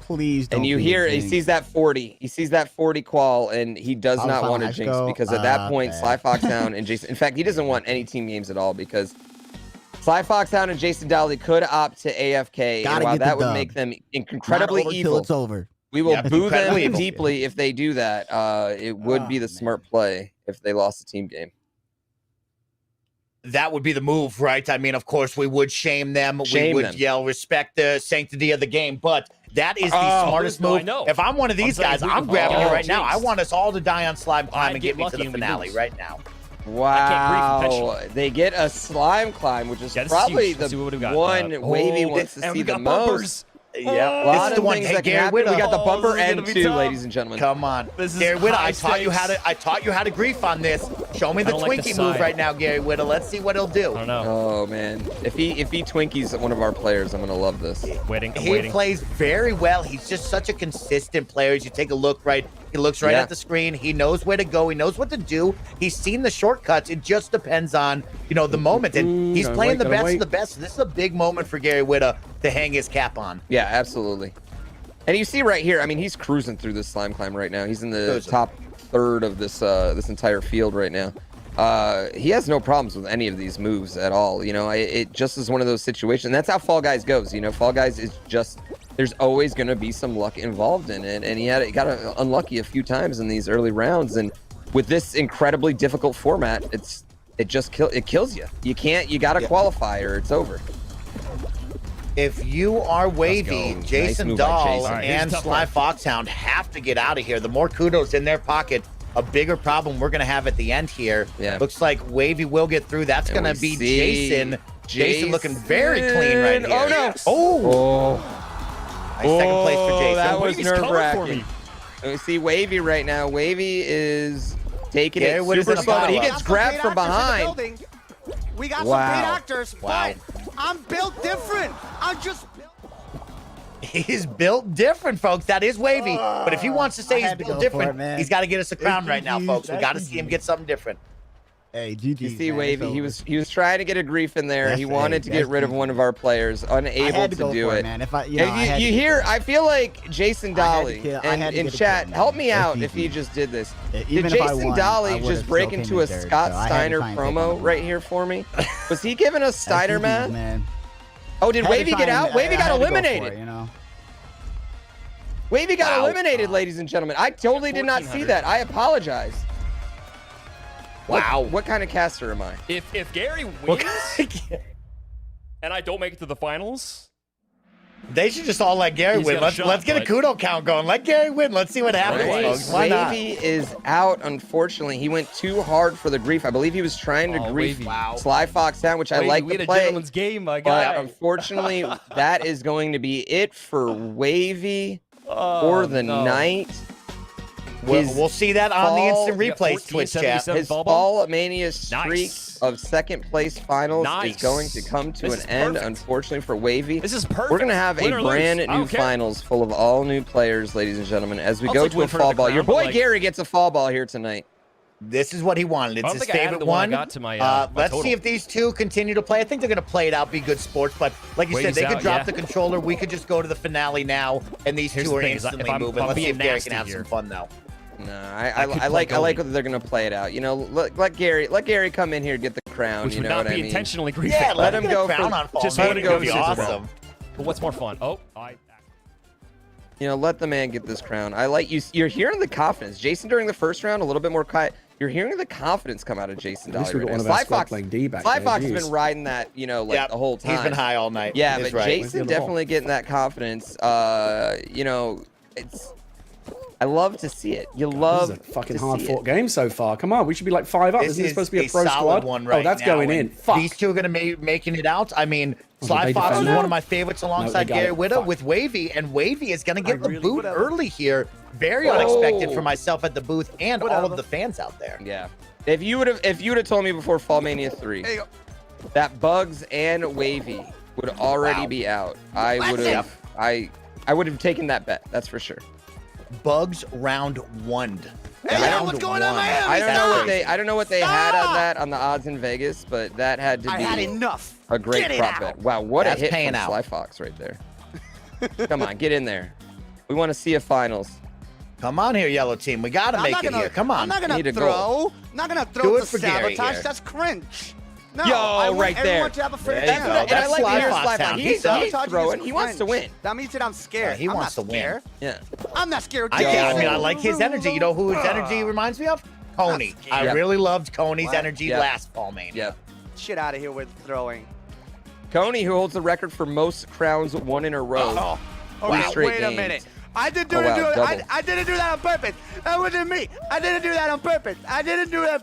Please don't. And you hear he sees that 40. He sees that 40 qual, and he does not want to jinx because at that point, Sly Fox Hound and Jason. In fact, he doesn't want any team games at all because Sly Fox Hound and Jason Dolly could opt to AFK. And while that would make them incredibly evil, it's over. We will boo them deeply if they do that. It would be the smart play if they lost the team game. That would be the move, right? Of course, we would shame them. We would yell, respect the sanctity of the game. But that is the smartest move. If I'm one of these guys, I'm grabbing it right now. I want us all to die on Slime Climb and get me to the finale right now. Wow. They get a Slime Climb, which is probably the one Wavy wants to see the most. Yeah, A lot this is of the one. things Hey, that can Gary happen. Whitta. We got the bumper this is gonna end be too, tough. ladies and gentlemen. Come on, This is Gary Whitta. high I taught you how stakes. to. I taught you how to grief on this. Show me the I don't like Twinkie the move side. right now, Gary Whitta. Let's see what he'll do. I don't know. Oh man, if he Twinkies one of our players, I'm gonna love this. Waiting. I'm He waiting. plays very well. He's just such a consistent player. As you take a look, right, he looks right Yeah. at the screen. He knows where to go. He knows what to do. He's seen the shortcuts. It just depends on, the moment. And he's Gotta playing wait, the gotta best wait. of the best. This is a big moment for Gary Whitta to hang his cap on. Yeah, absolutely. And you see right here, I mean, he's cruising through this slime climb right now. He's in the Cruising. top third of this this entire field right now. He has no problems with any of these moves at all. It just is one of those situations. That's how Fall Guys goes. Fall Guys is just, there's always going to be some luck involved in it. And he got unlucky a few times in these early rounds. And with this incredibly difficult format, it kills you. You got to qualify or it's over. If you are Wavy, go. Jason Nice move by Dahl Jason. All right, here's and a tough Sly one. Foxhound have to get out of here. The more kudos in their pocket, a bigger problem we're going to have at the end here. Yeah. Looks like Wavy will get through. That's And going to we be see Jason. Jason looking very clean right here. Oh, no. Oh, nice second place for Jason. That was Wavy's coming for nerve-wracking. me. We see Wavy right now. Wavy is taking Gary it Whitta's super in a slow, but he pile-up. gets grabbed from behind. We got Wow. some great actors, Wow. but I'm built different. I'm just He's built different, folks. That is Wavy. But if he wants to say I he's had to built go for different, it, man. he's got to get us a crown right now, GG's. folks. We That's got to see him GG's. get something different. Hey, GG. You see Wavy, he was trying to get a grief in there. He That's- wanted to hey, get rid of that's one of our players, I unable had to to go do for it. man. If I, And I had you to hear, kill I feel like Jason I had to Dolly kill- I and had to in get a chat, kill, help man. me That's out if easy. he just did this. Even Did if I Jason won, Dolly I would've just break still into came a in third, Scott so I had to Steiner try and take promo him. right here for me? Was he giving us That's Steiner GG's, math? man. Oh, did Had to Wavy try get and- out? Wavy I got had to go for eliminated. it, Wavy got Wow. eliminated, ladies and gentlemen. I totally did not see 1400. that. I apologize. Wow. What kind of caster am I? If Gary wins and I don't make it to the finals, They should just all let Gary He's win. got a Let's shot, get a bud. kudo count going. Let Gary win. Let's see what happens, Right. folks. Why not? Wavy is out, unfortunately. He went too hard for the grief. I believe he was trying to Oh, grief Wavy. Wow. Sly Fox down, which I Wavy, like we had to a play. gentleman's game, my But guy. unfortunately, that is going to be it for Wavy Oh, for the no. night. His We'll see that on the fall- instant we got replays 14, Twitch chat. 77 His fall ball? FallMania streak Nice. of second place finals Nice. is going to come to This an is end, perfect. unfortunately for Wavy. This is perfect. We're going to have Win a or lose, brand I new don't care. finals full of all new players, ladies and gentlemen, as we I'll go take to a win for fall the ball. crown, Your but, boy like- Gary gets a fall ball here tonight. This is what he wanted. It's I don't his think I added favorite the one I one. got to my, my Let's total. see if these two continue to play. I think they're going to play it out, be good sports. But like you Wavy's said, they could out, drop yeah. the controller. We could just go to the finale now, and these Here's two the are thing, is instantly if I'm moving. Let's see being if Gary nasty can have here. some fun now. No, I could I play like goalie. that they're gonna play it out. let Gary come in here and get the crown. Which You would know not what be I mean? intentionally griefing. Yeah, let him him go get a crown for- on fall. just Man, let him it go would be for Super Bowl. awesome. But what's more fun? Oh, Let the man get this crown. I like you. You're hearing the confidence. Jason during the first round, a little bit more quiet. You're hearing the confidence come out of Jason At least Dolly we got right one of now. our Sly squad Fox, playing D back Sly there, Fox has jeez. been riding that, Yep, the whole time. He's been high all night. Yeah, That's but right. Jason Where's the other definitely getting that confidence. It's. I love to see it. You love This is a fucking to see hard-fought it. game so far. Come on, we should be like 5 up. This Isn't it is supposed to be a a pro solid squad? one right oh, that's now, going and in. Fuck. These two are going to be making it out. I mean, Oh, Sly they Fox is defend now? one of my favorites alongside got Gary it. Whitta Fuck. with Wavy, and Wavy is going to get the really boot whatever. early here. Very unexpected for myself at the booth and all Whatever. of the fans out there. Yeah. If you would have told me before FallMania 3 There you go. that Bugs and Wavy would already Wow. be out, I Let's would have I would have taken that bet. That's for sure. Bugs round one. Hey, yo, Round what's going on, one. Miami? I don't know what Stop. I don't know what they had on that on the odds in Vegas, but that had to I be had enough. a great Get it prop out. bet. Wow, what That's a hit paying from out. Sly Fox right there. Come on, get in there. We want to see a finals. Come on here, yellow team. We got to I'm make not it gonna, here. Come I'm on. not gonna Need a throw. goal. I'm not gonna Do throw it to for Gary sabotage. here. That's cringe. No, Yo, I want right there. everyone to have a fair There you chance. go. And I That's like to Sly hear Fox Sly Fox. sound. He's Sabotaging throwing. is He wants to cringe. win. That means that I'm scared. Yeah, he I'm wants not to win. scared. Yeah. I'm not scared. I mean, I Jason. like his energy. You know who his energy reminds me of? Coney. I Yeah. really loved Coney's What? energy Yeah. last fall, man. Yeah. Shit out of here with throwing. Coney, who holds the record for most crowns won in a row. Oh, Three okay, straight wait a games. minute. I didn't do Oh, it. wow, double. I didn't do that on purpose. That wasn't me. I didn't do that on purpose. I didn't do that.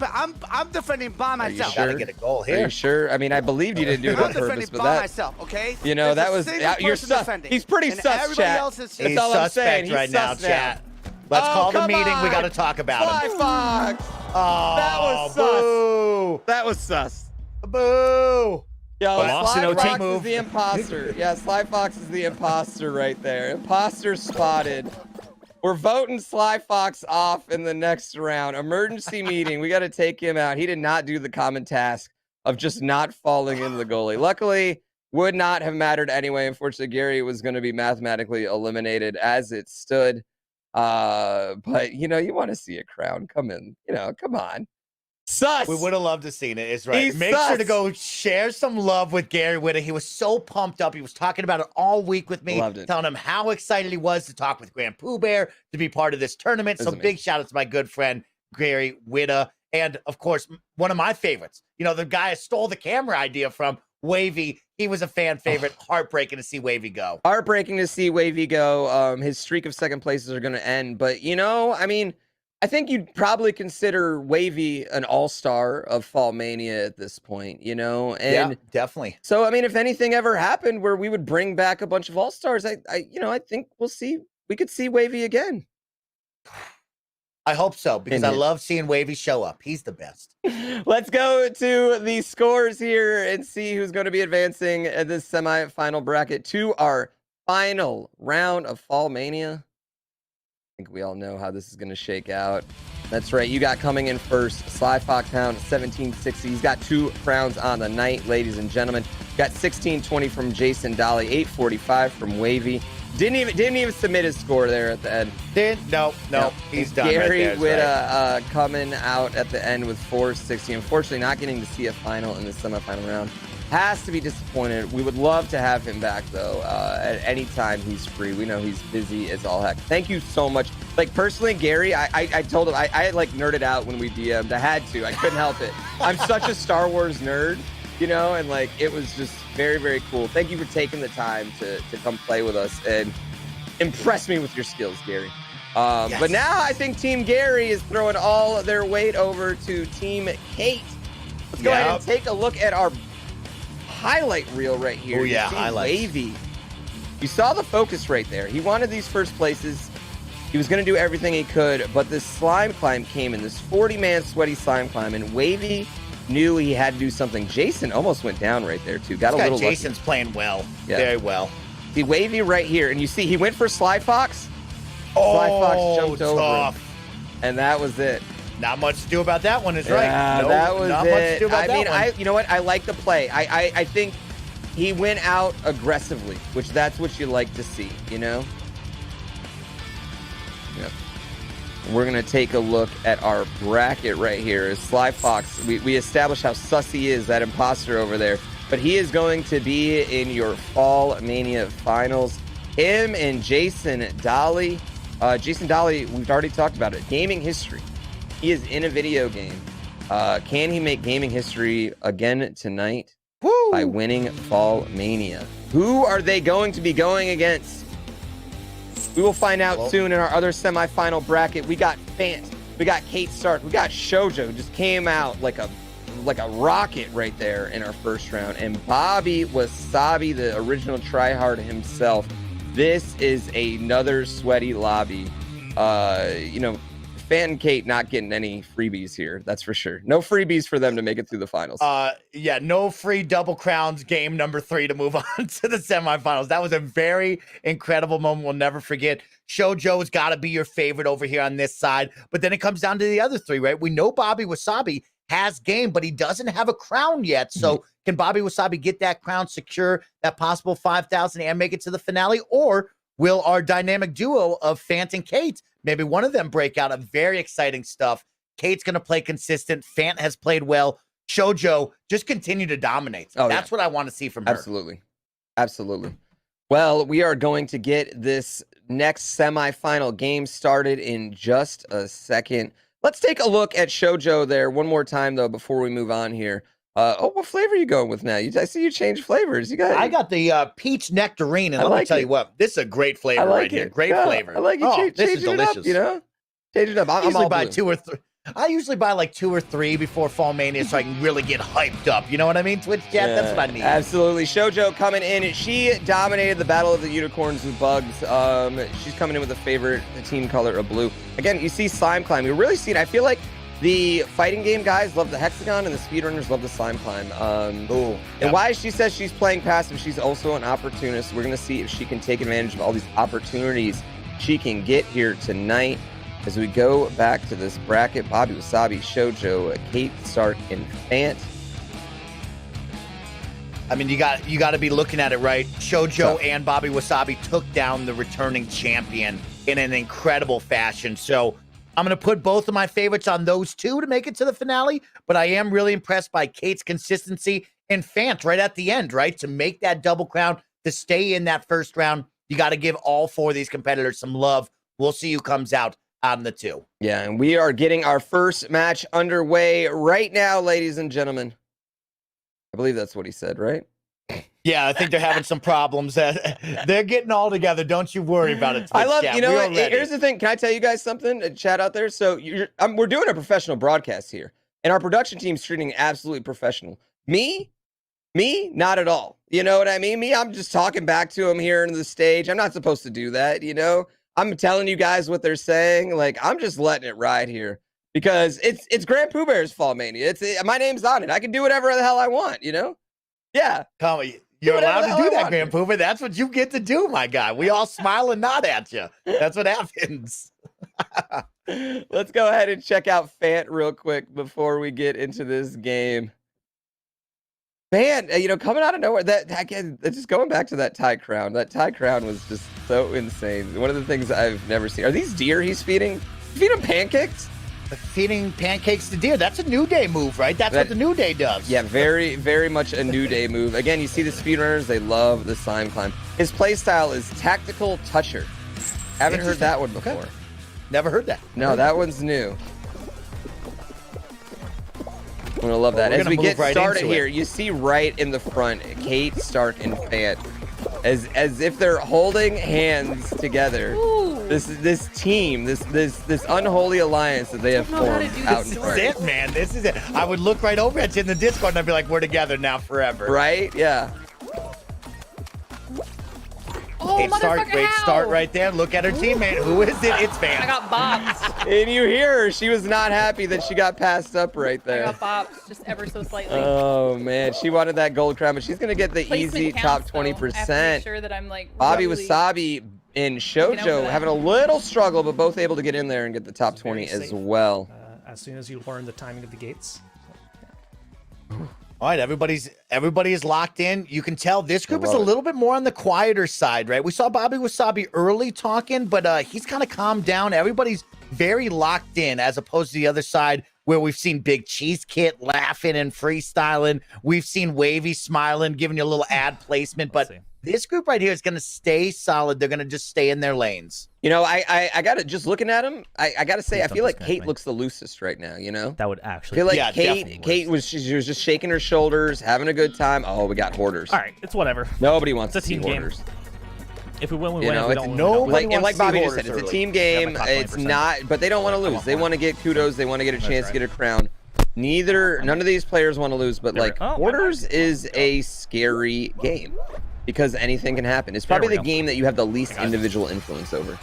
I'm defending by myself. sure? Gotta get a goal Are here. you sure? I mean, I believed you didn't do it I'm on purpose, defending but by that, myself. Okay. you know, There's that a was single you're person sus. defending, He's pretty and sus, everybody chat. else is That's He's all I'm saying. suspect He's right now, sus chat. Let's Oh, call the come meeting. We on. got to talk about him. Sly Fox. Oh, That was sus. boo. That was sus. Boo. Yo, Lost Sly in OT. Fox Move. is the imposter. Yeah, Sly Fox is the imposter right there. Imposter spotted. We're voting Sly Fox off in the next round. Emergency meeting. We got to take him out. He did not do the common task of just not falling into the goalie. Luckily, would not have mattered anyway. Unfortunately, Gary was going to be mathematically eliminated as it stood. But, you know, you want to see a crown. Come in. You know, come on. Sus. We would have loved to seen it. It's right. He's Make sure to sus. go share some love with Gary Whitta. He was so pumped up. He was talking about it all week with me, Loved it. telling him how excited he was to talk with GrandPooBear, to be part of this tournament. It So was big shout out to my good friend Gary Whitta. And of course, one of my favorites, you know, the guy I stole the camera idea from, Wavy. He was a fan favorite. Heartbreaking to see Wavy go. Heartbreaking to see Wavy go. His streak of second places are going to end. But, you know, I mean, I think you'd probably consider Wavy an all-star of FallMania at this point, you know? And yeah, definitely. so, I mean, if anything ever happened where we would bring back a bunch of all-stars, I think we could see Wavy again. I hope so, because I Indeed. love seeing Wavy show up. He's the best. Let's go to the scores here and see who's going to be advancing at this semifinal bracket to our final round of FallMania. I think we all know how this is going to shake out. That's right. You got coming in first, Sly Fox Hound, 1760. He's got 2 crowns on the night, ladies and gentlemen. Got 1620 from Jason Dolly, 845 from Wavy. Didn't even submit his score there at the end. No, he's done. Gary right there, Whitta coming out at the end with 460. Unfortunately, not getting to see a final in the semifinal round. Has to be disappointed. We would love to have him back, though, at any time he's free. We know he's busy as all heck. Thank you so much. Like, personally, Gary, I told him, I like nerded out when we DM'd. I had to. I couldn't help it. I'm such a Star Wars nerd, you know, and like, it was just very, very cool. Thank you for taking the time to come play with us and impress me with your skills, Gary. Yes. But now I think Team Gary is throwing all their weight over to Team Kate. Let's go ahead and take a look at our highlight reel right here. Oh, yeah, You see highlights. Wavy. You saw the focus right there. He wanted these first places. He was going to do everything he could, but this slime climb came in, this 40-man sweaty slime climb, and Wavy knew he had to do something. Jason almost went down right there, too. Got This a guy little lucky. Jason's playing well. Yeah. Very well. See, Wavy right here, and you see he went for Sly Fox. Oh, Sly Fox jumped over tough. him, and that was it. Not much to do about that one, is right. Yeah, No, that was not it. much to do about I that mean, one. you know what? I like the play. I think he went out aggressively, which that's what you like to see, you know? Yep. We're going to take a look at our bracket right here. As Sly Fox, we established how sus he is, that imposter over there. But he is going to be in your FallMania finals. Him and Jason Dolly. Jason Dolly, we've already talked about it. Gaming history. He is in a video game. Can he make gaming history again tonight? Woo! By winning FallMania? Who are they going to be going against? We will find out soon in our other semifinal bracket. We got Fant, we got Kate Stark, we got Shoujo, who just came out like a rocket right there in our first round, and Bobby Wasabi, the original tryhard himself. This is another sweaty lobby. You know, Fant and Kate not getting any freebies here, that's for sure. No freebies for them to make it through the finals. Yeah, no free double crowns game number 3 to move on to the semifinals. That was a very incredible moment we'll never forget. Shoujo's got to be your favorite over here on this side, but then it comes down to the other 3, right? We know Bobby Wasabi has game, but he doesn't have a crown yet. So can Bobby Wasabi get that crown, secure that possible 5,000 and make it to the finale? Or will our dynamic duo of Fant and Kate, maybe one of them break out? A very exciting stuff. Kate's going to play consistent. Fant has played well. Shoujo just continue to dominate. That's what I want to see from her. Absolutely. Absolutely. Well, we are going to get this next semifinal game started in just a second. Let's take a look at Shoujo there one more time, though, before we move on here. Oh, what flavor are you going with now? I see you change flavors. I got the peach nectarine, and let me tell you what, this is a great flavor right here. Great flavor. I like it. This is delicious. It up, you know, change it up. I'm usually all buy blue. 2 or 3. I usually buy like 2 or 3 before FallMania so I can really get hyped up. You know what I mean, Twitch chat? That's what I need. Absolutely. Shoujo coming in. She dominated the Battle of the Unicorns with bugs. She's coming in with a favorite team color of blue. Again, you see Slime Climb. You really see it. I feel like the fighting game guys love the hexagon and the speedrunners love the slime climb. And why she says she's playing passive, she's also an opportunist. We're going to see if she can take advantage of all these opportunities she can get here tonight. As we go back to this bracket, Bobby Wasabi, Shoujo, Kate, Stark, and Fant. I mean, you got to be looking at it right. Shoujo and Bobby Wasabi took down the returning champion in an incredible fashion. So I'm going to put both of my favorites on those two to make it to the finale. But I am really impressed by Kate's consistency and Fant right at the end, right? To make that double crown, to stay in that first round, you got to give all 4 of these competitors some love. We'll see who comes out on the 2. Yeah, and we are getting our first match underway right now, ladies and gentlemen. I believe that's what he said, right? Yeah, I think they're having some problems. They're getting all together. Don't you worry about it. I love, you know what? Here's the thing. Can I tell you guys something? A chat out there. So we're doing a professional broadcast here, and our production team's treating absolutely professional. Me, not at all. You know what I mean? I'm just talking back to him here in the stage. I'm not supposed to do that, you know? I'm telling you guys what they're saying. Like, I'm just letting it ride here because it's GrandPooBear's FallMania. My name's on it. I can do whatever the hell I want, you know? Yeah. You're allowed to do that, GrandPooBear. That's what you get to do, my guy. We all smile and nod at you. That's what happens. Let's go ahead and check out Fant real quick before we get into this game. Man, you know, coming out of nowhere, just going back to that tie crown. That tie crown was just so insane. One of the things I've never seen. Are these deer he's feeding? Feed him pancakes? Feeding pancakes to deer. That's a New Day move, right? That's what the New Day does. Yeah, very, very much a New Day move. Again, you see the speedrunners, they love the slime climb. His playstyle is Tactical Toucher. Haven't heard that one before. Okay. Never heard that. No, that one's new. I'm going to love that. As we get started here, you see right in the front, Kate, Stark, and Fant. As if they're holding hands together. Ooh. This team, this unholy alliance that they have formed out in front. This is it, man. This is it. I would look right over at you in the Discord and I'd be like, we're together now forever. Right? Yeah. Oh, great start right there. Look at her teammate. Who is it? It's Fant. I got bopped. And you hear her. She was not happy that she got passed up right there. I got bopped just ever so slightly. Oh, man. She wanted that gold crown, but she's going to get the easy top 20%. Sure that I'm like Bobby Wasabi and Shoujo having a little struggle, but both able to get in there and get the top 20 as well. As soon as you learn the timing of the gates. All right, everybody is locked in. You can tell this group is a little bit more on the quieter side, right? We saw Bobby Wasabi early talking, but he's kind of calmed down. Everybody's very locked in as opposed to the other side where we've seen Big Cheese Kit laughing and freestyling. We've seen Wavy smiling, giving you a little ad placement, but this group right here is going to stay solid. They're going to just stay in their lanes. You know, I got to, just looking at him, I got to say, I feel like Kate looks the loosest right now, you know? That would actually I feel like Kate was just shaking her shoulders, having a good time. Oh, we got hoarders. All right, it's whatever. Nobody wants it's to a team see hoarders. Game. If we win, we you win. Know, if we don't, we don't. Like Bobby just said, it's a team game. It's not, but they don't want to lose. They want to get kudos. They want to get a chance to get a crown. None of these players want to lose, but like hoarders is a scary game. Because anything can happen. It's probably the game that you have the least individual influence over.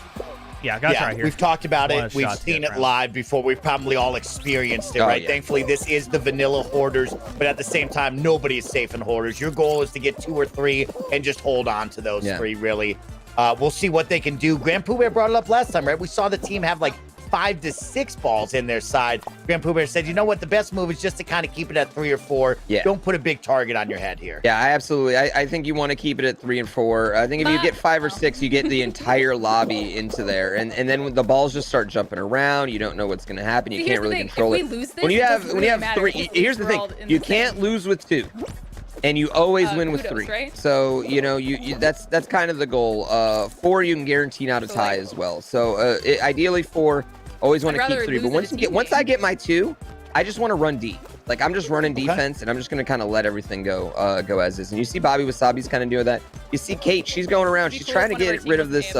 Yeah, got right here. We've talked about it. We've seen it live before. We've probably all experienced it, right? Yeah. Thankfully, this is the vanilla hoarders, but at the same time, nobody is safe in hoarders. Your goal is to get 2 or 3 and just hold on to those 3, really. We'll see what they can do. GrandPooBear brought it up last time, right? We saw the team have like 5 to 6 balls in their side. GrandPooBear said, you know what? The best move is just to kind of keep it at 3 or 4. Yeah. Don't put a big target on your head here. Yeah, I think you want to keep it at 3 and 4. I think if you get 5 or 6, you get the entire lobby into there. And then when the balls just start jumping around, you don't know what's going to happen. You can't really control it. When you have 3, here's the thing. You can't lose with 2. And you always win with 3. Right? So, you know, that's kind of the goal. 4, you can guarantee not a tie as well. So, ideally 4, always want to keep 3. But once I get my 2, I just want to run D. Like I'm just running defense, and I'm just gonna kind of let everything go as is. And you see Bobby Wasabi's kind of doing that. You see Kate, she's going around. She's trying to get rid of this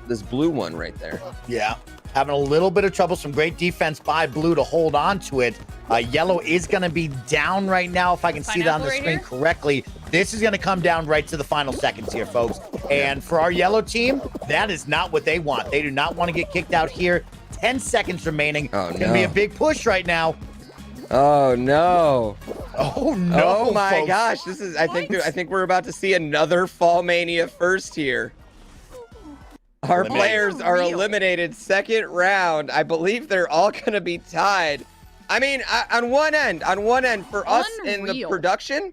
this blue one right there. Yeah. Having a little bit of trouble. Some great defense by blue to hold on to it. Yellow is going to be down right now, if I can see that on the screen correctly. This is going to come down right to the final seconds here, folks. And for our yellow team, that is not what they want. They do not want to get kicked out here. 10 seconds remaining. Oh, It's going to be a big push right now. Oh no! Oh no! Oh my folks. gosh! This is. I think we're about to see another FallMania first here. Our players are eliminated second round. I believe they're all going to be tied. I mean, on one end, for us in the production,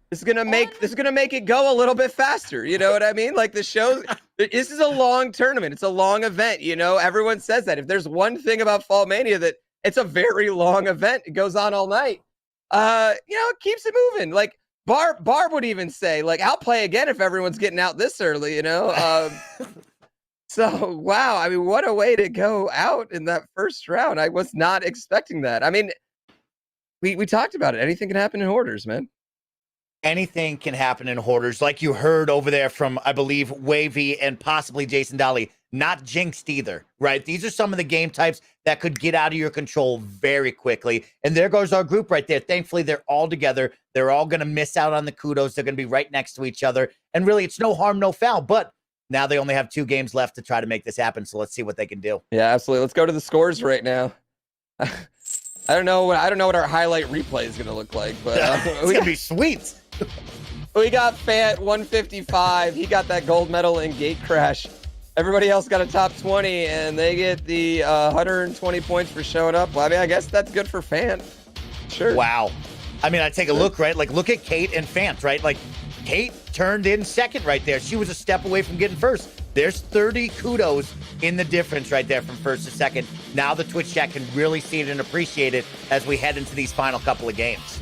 this is gonna make it go a little bit faster. You know what I mean? Like the show. This is a long tournament. It's a long event. You know, everyone says that. If there's one thing about FallMania that it's a very long event. It goes on all night. You know, it keeps it moving. Like Barb would even say, like, I'll play again if everyone's getting out this early, you know? So, wow. I mean, what a way to go out in that first round. I was not expecting that. I mean, we talked about it. Anything can happen in Hoarders, man. Anything can happen in Hoarders. Like you heard over there from, I believe, Wavy and possibly Jason Dolly. Not jinxed either, right? These are some of the game types that could get out of your control very quickly. And there goes our group right there. Thankfully, they're all together. They're all going to miss out on the kudos. They're going to be right next to each other. And really, it's no harm, no foul. But now they only have 2 games left to try to make this happen. So let's see what they can do. Yeah, absolutely. Let's go to the scores right now. I don't know what our highlight replay is going to look like, but it's going to be sweet. We got Fant 155. He got that gold medal in Gate Crash. Everybody else got a top 20, and they get the 120 points for showing up. Well, I mean, I guess that's good for Fant. Sure. Wow. I mean, I take a look, right? Like, look at Kate and Fant, right? Like, Kate turned in second right there. She was a step away from getting first. There's 30 kudos in the difference right there from first to second. Now the Twitch chat can really see it and appreciate it as we head into these final couple of games.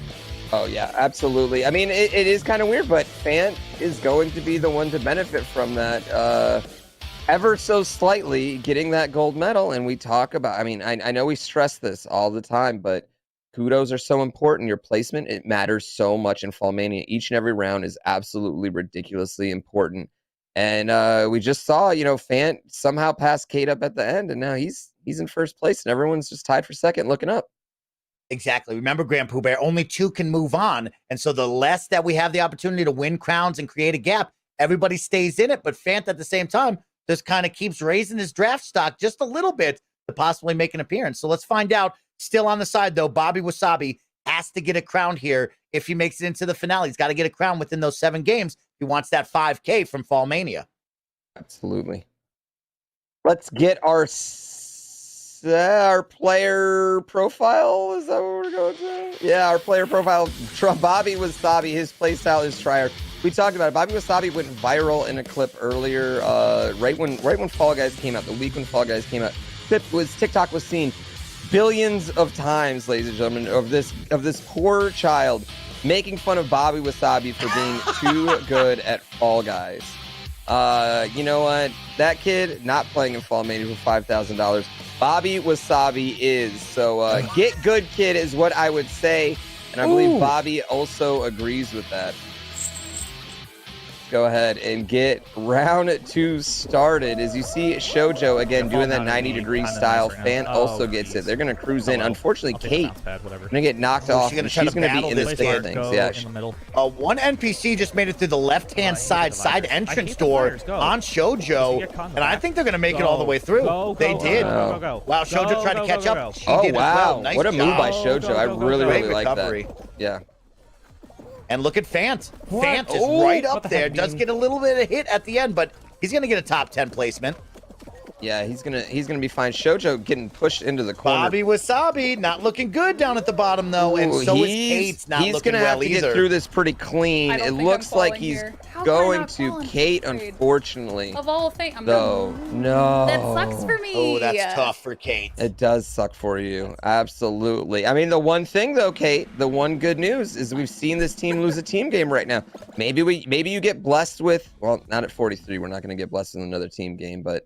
Oh, yeah, absolutely. I mean, it is kind of weird, but Fant is going to be the one to benefit from that ever so slightly, getting that gold medal. And we talk about, I mean, I know we stress this all the time, but kudos are so important. Your placement, it matters so much in FallMania. Each and every round is absolutely ridiculously important. And we just saw, you know, Fant somehow passed Kate up at the end, and now he's in first place, and everyone's just tied for second looking up. Exactly. Remember, GrandPooBear, only 2 can move on. And so the less that we have the opportunity to win crowns and create a gap, everybody stays in it. But Fant at the same time just kind of keeps raising his draft stock just a little bit to possibly make an appearance. So let's find out. Still on the side, though, Bobby Wasabi has to get a crown here if he makes it into the finale. He's got to get a crown within those 7 games. He wants that 5K from FallMania. Absolutely. Let's get our player profile. Is that what we're going to? Yeah, our player profile. Bobby Wasabi, his playstyle is tryhard. We talked about it. Bobby Wasabi went viral in a clip earlier, right when Fall Guys came out, the week when Fall Guys came out. TikTok was seen billions of times, ladies and gentlemen, of this poor child making fun of Bobby Wasabi for being too good at Fall Guys. You know what? That kid not playing in FallMania for $5,000. Bobby Wasabi is. So get good, kid, is what I would say. And I believe Bobby also agrees with that. Go ahead and get round 2 started. As you see Shoujo again doing that 90-degree style. Fant also gets it. They're going to cruise in. Unfortunately, Kate going to get knocked off. She's going to be in the thick of things. Yeah. One NPC just made it through the left-hand side entrance door on Shoujo, and I think they're going to make it all the way through. They did. Wow, Shoujo tried to catch up. Oh, wow. What a move by Shoujo. I really like that. Yeah. And look at Fant. Fant is right up there. Does get a little bit of hit at the end, but he's going to get a top 10 placement. Yeah, he's gonna be fine. Shoujo getting pushed into the corner. Bobby Wasabi not looking good down at the bottom though, and so is Kate's not looking well either. He's gonna have to get through this pretty clean. It looks like he's going to Kate, unfortunately. Of all things, no. That sucks for me. Oh, that's tough for Kate. It does suck for you, absolutely. I mean, the one thing though, Kate, the one good news is we've seen this team lose a team game right now. Maybe you get blessed with, well, not at 43. We're not gonna get blessed in another team game, but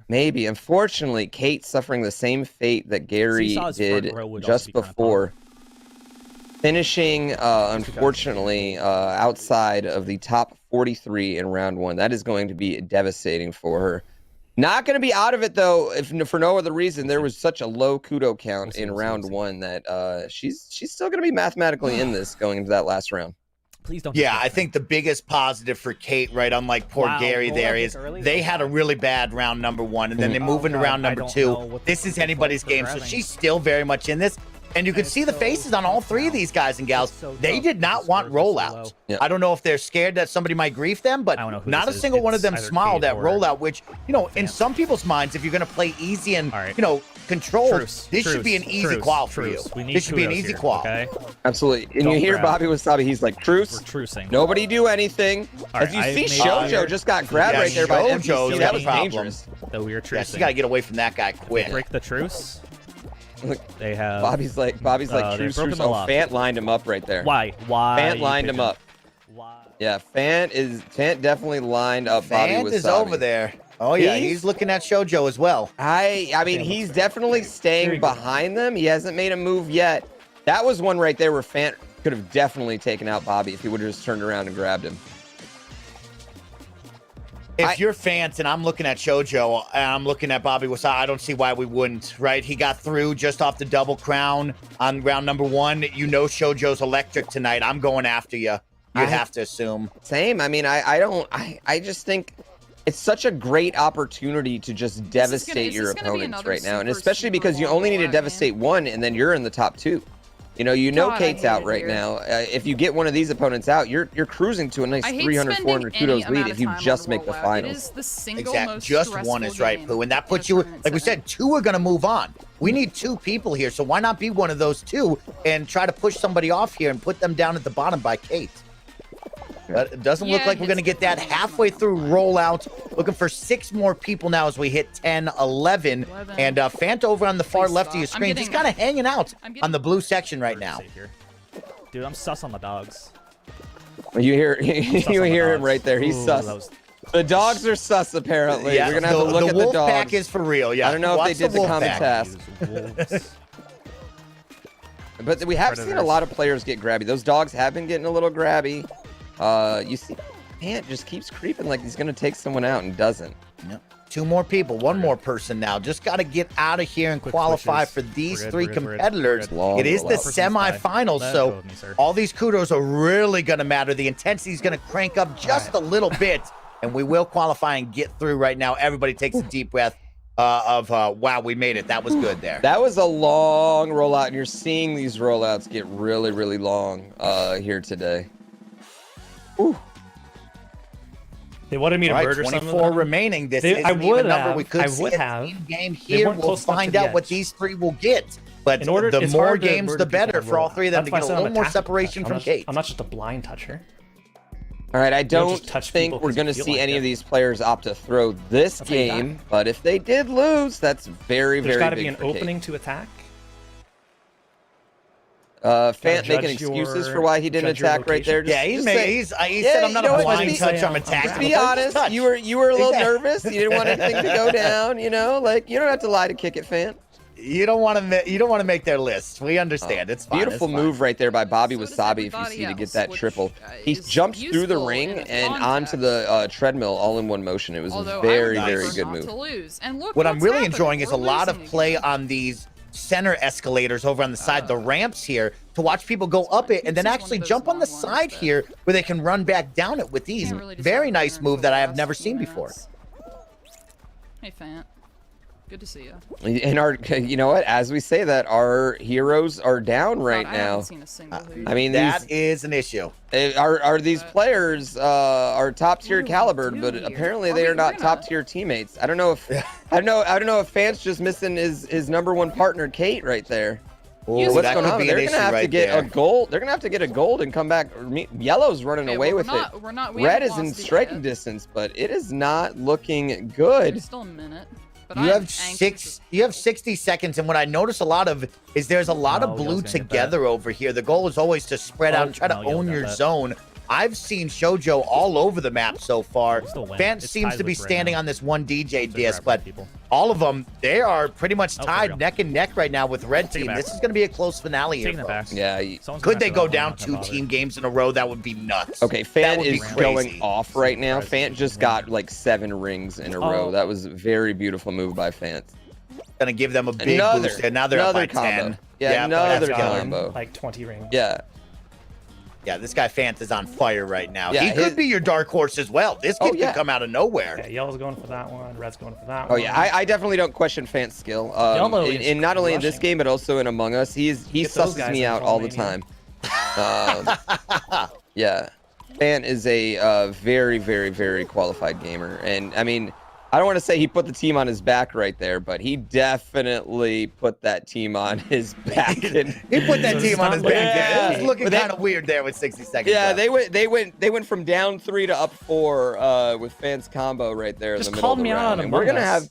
Maybe. Unfortunately, Kate suffering the same fate that Gary did just before. Finishing, unfortunately, outside of the top 43 in round 1. That is going to be devastating for her. Not going to be out of it, though, if for no other reason. There was such a low kudo count in round 1 that she's still going to be mathematically in this going into that last round. Please don't. Yeah, I think the biggest positive for Kate, right, unlike poor Gary there, is they had a really bad round number 1, and then they move into round number 2. This is anybody's game, so she's still very much in this. And you can see the faces on all 3 of these guys and gals. They did not want rollout. Yeah. I don't know if they're scared that somebody might grief them, but not a single one of them smiled at rollout, which, you know, in some people's minds, if you're going to play easy and, you know, control, this should be an easy qual for you. This should be an easy qual. Okay? Absolutely. And you hear Bobby Wasabi, he's like, truce. We're trucing. Nobody do anything. As you see, Shoujo just got grabbed right there by MPC. That was dangerous. That we are trucing. Yeah, she got to get away from that guy quick. Break the truce. Look, they have. Bobby's like truce. Oh, Fant lined him up right there. Why? Fant lined him up. Why? Yeah, Fant definitely lined up Bobby Wasabi. Fant is over there. Oh yeah, he's looking at Shoujo as well. I mean, he's definitely staying behind them. He hasn't made a move yet. That was one right there where Fant could have definitely taken out Bobby if he would have just turned around and grabbed him. If you're Fant and I'm looking at Shoujo and I'm looking at Bobby Wasabi, I don't see why we wouldn't, right? He got through just off the double crown on round number 1. You know Shoujo's electric tonight. I'm going after you. You'd have to assume. Same. I mean, I just think it's such a great opportunity to just devastate your opponents right now. And especially because you only need to devastate 1 and then you're in the top 2. You know Kate's out right now. If you get one of these opponents out, you're cruising to a nice 300, 400 kudos lead if you just make the finals. Exactly. Just 1 is right, Pooh. And that puts you, like we said, 2 are going to move on. We need 2 people here, so why not be one of those 2 and try to push somebody off here and put them down at the bottom by Kate? But it doesn't look like we're going to get that halfway through rollout. Looking for 6 more people now as we hit 10, 11. And Fant over on the far left of your screen, just kind of hanging out on the blue section right now. Dude, I'm sus on the dogs. You hear him right there. He's sus. The dogs are sus, apparently. Yeah, we're going to have to look at the dogs. The wolf pack is for real, yeah. I don't know if they did the common task. But we have seen a lot of players get grabby. Those dogs have been getting a little grabby. You see, Fant just keeps creeping like he's going to take someone out and doesn't. Yep. 2 more people, 1 more person now. Just got to get out of here and qualify for these 3 competitors. It is the semifinals, so all these kudos are really going to matter. The intensity is going to crank up just a little bit, and we will qualify and get through right now. Everybody takes a deep breath wow, we made it. That was good there. That was a long rollout, and you're seeing these rollouts get really, really long here today. Ooh. They wanted me to murder 24 some of them. remaining. This is a number we could see in game here. We'll find out what these 3 will get. But the more games, the better for all 3 of them to get a little more separation from Kate. I'm not just a blind toucher. All right, I don't think we're going to see any of these players opt to throw this game. But if they did lose, that's very, very big. There's got to be an opening to attack. Fant making excuses for why he didn't attack right there. Yeah, he said, I'm not a blind touch, I'm attacking. To be honest, you were a little nervous. You didn't want anything to go down, like you don't have to lie to kick it, Fant. You don't want to make their list. We understand. It's fine. Beautiful move right there by Bobby Wasabi, if you see, to get that triple. He jumped through the ring and onto the treadmill all in one motion. It was a very, very good move. What I'm really enjoying is a lot of play on these center escalators over on the side, the ramps here, to watch people go up it and then actually jump on the side here where they can run back down it with ease. Very nice move that I have never seen before. Hey, Fant. Good to see you. And you know what? As we say that, our heroes are down right now. I mean, that is an issif are these players are top tier caliber, but apparently they are not top tier teammates. I don't know if Fant's just missing his #1 partner Kate right there. Ooh, what's going on? They're gonna have to get a gold. They're gonna have to get a gold and come back. Yellow's running away with it. Red is in striking distance, but it is not looking good. There's still a minute. You have 60 seconds, and what I notice a lot of is there's a lot of blue together over here. The goal is always to spread out and try to own your zone. I've seen Shoujo all over the map so far. Still win. Fant It's seems ties to be with right standing now. on this one DJ So disc, grab but people. all of them, they are pretty much Oh, there we tied go. neck and neck right now with red Take it team. back. This is going to be a close finale here, Taking it back. folks. Yeah. Someone's Could gonna they have to go let one down not 2 bother. team games in a row? That would be nuts. Okay, That Fant would be is going crazy. off right now. Surprise. Fant just got like 7 rings in a row. Oh. That was a very beautiful move by Fant. Going to give them a big Another- boost. And now they're up by another combo. 10. Yeah, that's another killer. combo. Like 20 rings. Yeah. Yeah, this guy Fant is on fire right now. Yeah, he his- could be your dark horse as well. This Oh, kid yeah. could come out of nowhere. Okay, yellow's going for that one. Red's going for that Oh one. yeah, I definally don't question Fant's skill. Yellow is In not only in this crushing. game but also in Among Us, he Get those susses guys me in out all the FallMania. time. Yeah, Fant is a very, very, very qualified gamer, and I mean, I don't want to say he put the team on his back right there, but he definitely put that team on his back. And, He put that So team it's on not his looking back. good. Yeah, it was looking But they- kind of weird there with 60 seconds yeah, left. they went from down 3 to up 4 with Fant's combo right there Just in the middle called of the me out round. on And we're Among gonna Us. have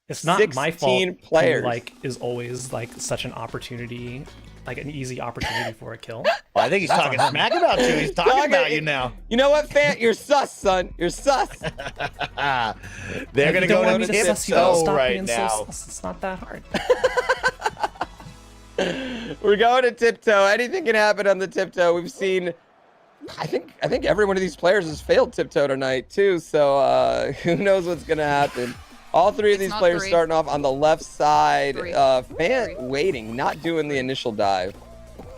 It's not my 16 fault. players. Who, like, is always like such an opportunity, like an easy opportunity for a kill. Well, I think he's talking smack about you. He's talking about you now. You know what, Fant? You're sus, son. You're sus. They're going to go to tiptoe right now. It's not that hard. We're going to tiptoe. Anything can happen on the tiptoe. We've seen. I think every one of these players has failed tiptoe tonight too. So who knows what's gonna happen? All 3 of It's these not players 3. starting off on the left side. 3. Fant 3. waiting, not doing the initial dive.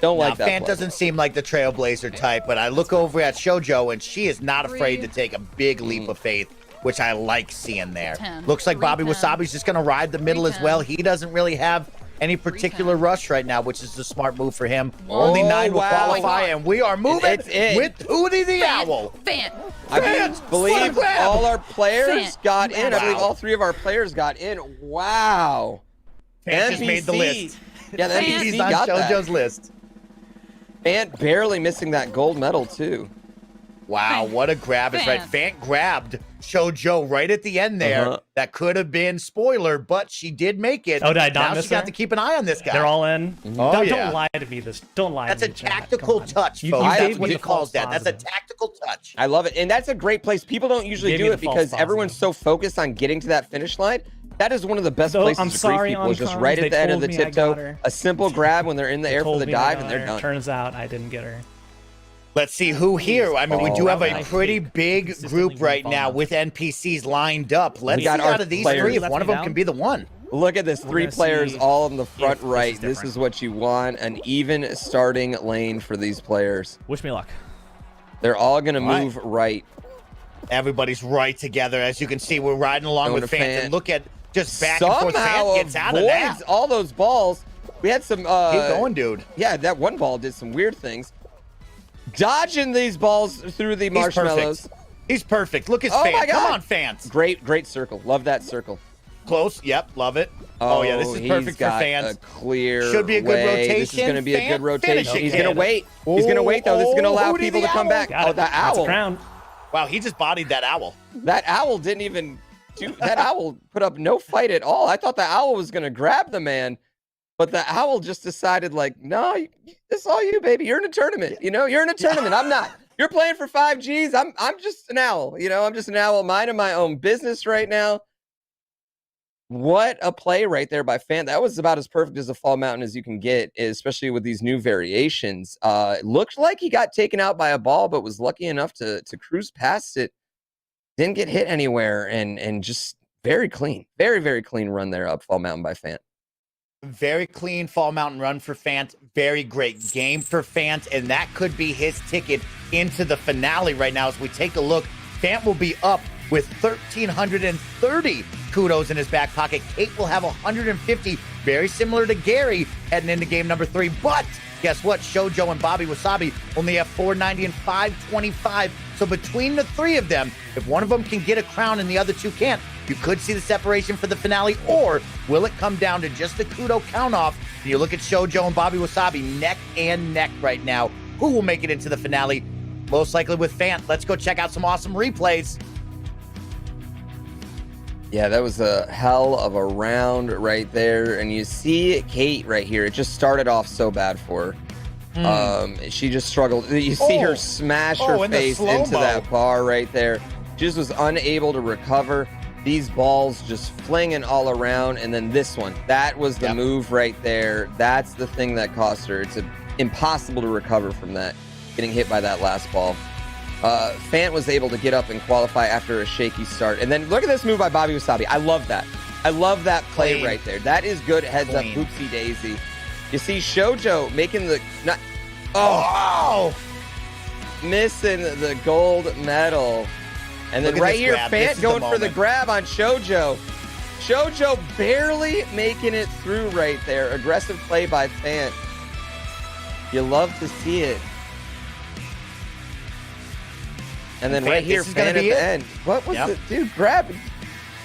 Don't Now, like that. Fant play. doesn't seem like the trailblazer type, but I look over at Shoujo, and she is not afraid 3. to take a big leap of faith, which I like seeing there. 10. Looks like Bobby 3-10. Wasabi's just going to ride the middle as 3-10. well. He doesn't really have any particular 3-10. rush right now, which is a smart move for him. Whoa. Only 9 will wow. qualify, and we are moving It's in. with Hootie the Owl. Fant. I Fant, believe what a grab. all our players Fant. got in. I believe Wow. all 3 of our players got in. Wow. Fant just made the NPC. list. Yeah, the Fant. NPC He's on got that. Shoujo's list. Fant barely missing that gold medal too. Wow, what a grab is right. Fant. Fant grabbed Shoujo right at the end there. Uh-huh. That could have been spoiler, but she did make it. Oh, did I not now miss she's got her? to keep an eye on this guy. They're all in. Oh, don't, yeah. don't lie to me. Don't lie. That's to a me, Chad. tactical Come on. touch, You- folks. you That's gave what me he the calls false that. That's a positive. tactical touch. I love it. And that's a great place. People don't usually Gave do me it the false because everyone's so positive. focused on getting to that finish line. That is one of the best So, places I'm to sorry, grief people is just Oncons. right They at the end of told the me I got tiptoe. her. A simple grab when they're in the air for Told the me I dive got and they're her. done. Turns out I didn't get her. Let's see who here. I mean, we do have a I pretty hate big consistently group right win now finals. with NPCs lined up. Let's We see got our out of these players. 3 if Lets one of me them down. can be the one. Look at this, We're 3 gonna players see all in the front if this is right. This different. is what you want, an even starting lane for these players. Wish me luck. They're all going to All right. move right. Everybody's right together. As you can see, we're riding along Going with to Fant. Fant. And look at just back and forth. Somehow Fant gets out of avoids that. all those balls. We had some... Keep going, dude. Yeah, that one ball did some weird things. Dodging these balls through the marshmallows. He's perfect. Look at Oh Fant. my God. Come on, Fant. Great circle. Love that circle. Close. Yep, love it. Oh, yeah, this is he's perfect for got Fant. a clear Should be a good way. This is rotation. going to be a good Fant, rotation. finish it, He's going to kid. wait. He's going to wait, though. This is going to allow Hootie people the to come Owl. back. Got Oh, it. the That's a owl. crown. Wow, he just bodied that owl. That owl didn't even do... That owl put up no fight at all. I thought the owl was going to grab the man. But the owl just decided, like, no, it's all you, baby. You're in a tournament. You know, you're in a tournament. I'm not. You're playing for 5 Gs. I'm just an owl. You know, I'm just an owl minding my own business right now. What a play right there by Fant. That was about as perfect as a Fall Mountain as you can get, especially with these new variations. It looked like he got taken out by a ball, but was lucky enough to cruise past it. Didn't get hit anywhere, and just very clean. Very, very clean run there up Fall Mountain by Fant. Very clean Fall Mountain run for Fant. Very great game for Fant. And that could be his ticket into the finale right now. As we take a look, Fant will be up with 1,330 kudos in his back pocket. Kate will have 150, very similar to Gary heading into game number 3. But guess what? Shoujo and Bobby Wasabi only have 490 and 525. So between the 3 of them, if one of them can get a crown and the other 2 can't, you could see the separation for the finale. Or will it come down to just the kudo count off? And you look at Shoujo and Bobby Wasabi neck and neck right now. Who will make it into the finale? Most likely with Fant. Let's go check out some awesome replays. Yeah, that was a hell of a round right there. And you see Kate right here. It just started off so bad for her. She just struggled. You see her smash her face into that bar right there. She just was unable to recover. These balls just flinging all around. And then this one, that was the move right there. That's the thing that cost her. It's impossible to recover from that, getting hit by that last ball. Fant was able to get up and qualify after a shaky start. And then look at this move by Bobby Wasabi. I love that. I love that play right there. That is good heads up, oopsie daisy. You see Shoujo making the missing the gold medal. And then right here, Fant going for the grab on Shoujo. Shoujo barely making it through right there. Aggressive play by Fant. You love to see it. And then right here, Fant at the end. What was it? Dude, grab.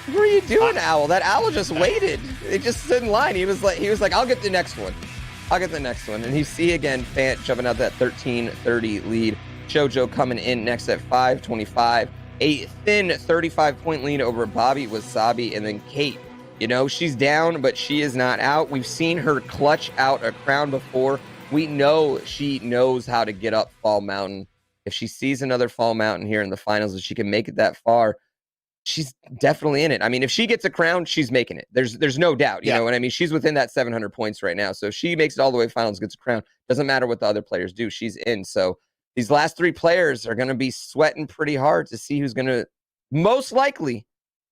What are you doing, Owl? That Owl just waited. It just stood in line. He was like, I'll get the next one. I'll get the next one. And you see again, Fant jumping out that 13-30 lead. Shoujo coming in next at 5-25. A thin 35-point lead over Bobby Wasabi, and then Kate. You know, she's down, but she is not out. We've seen her clutch out a crown before. We know she knows how to get up Fall Mountain. If she sees another Fall Mountain here in the finals, if she can make it that far, she's definitely in it. I mean, if she gets a crown, she's making it. There's no doubt. You know what I mean? She's within that 700 points right now. So if she makes it all the way to finals, gets a crown, doesn't matter what the other players do. She's in. So these last three players are going to be sweating pretty hard to see who's going to most likely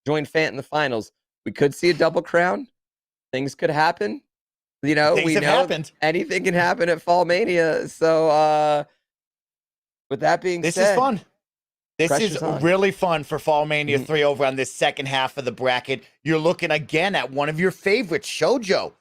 join Fant in the finals. We could see a double crown. Things could happen. You know, we know anything can happen at FallMania. So with that being said, this is fun. This is really fun for FallMania 3 over on this second half of the bracket. You're looking again at one of your favorites, Shoujo,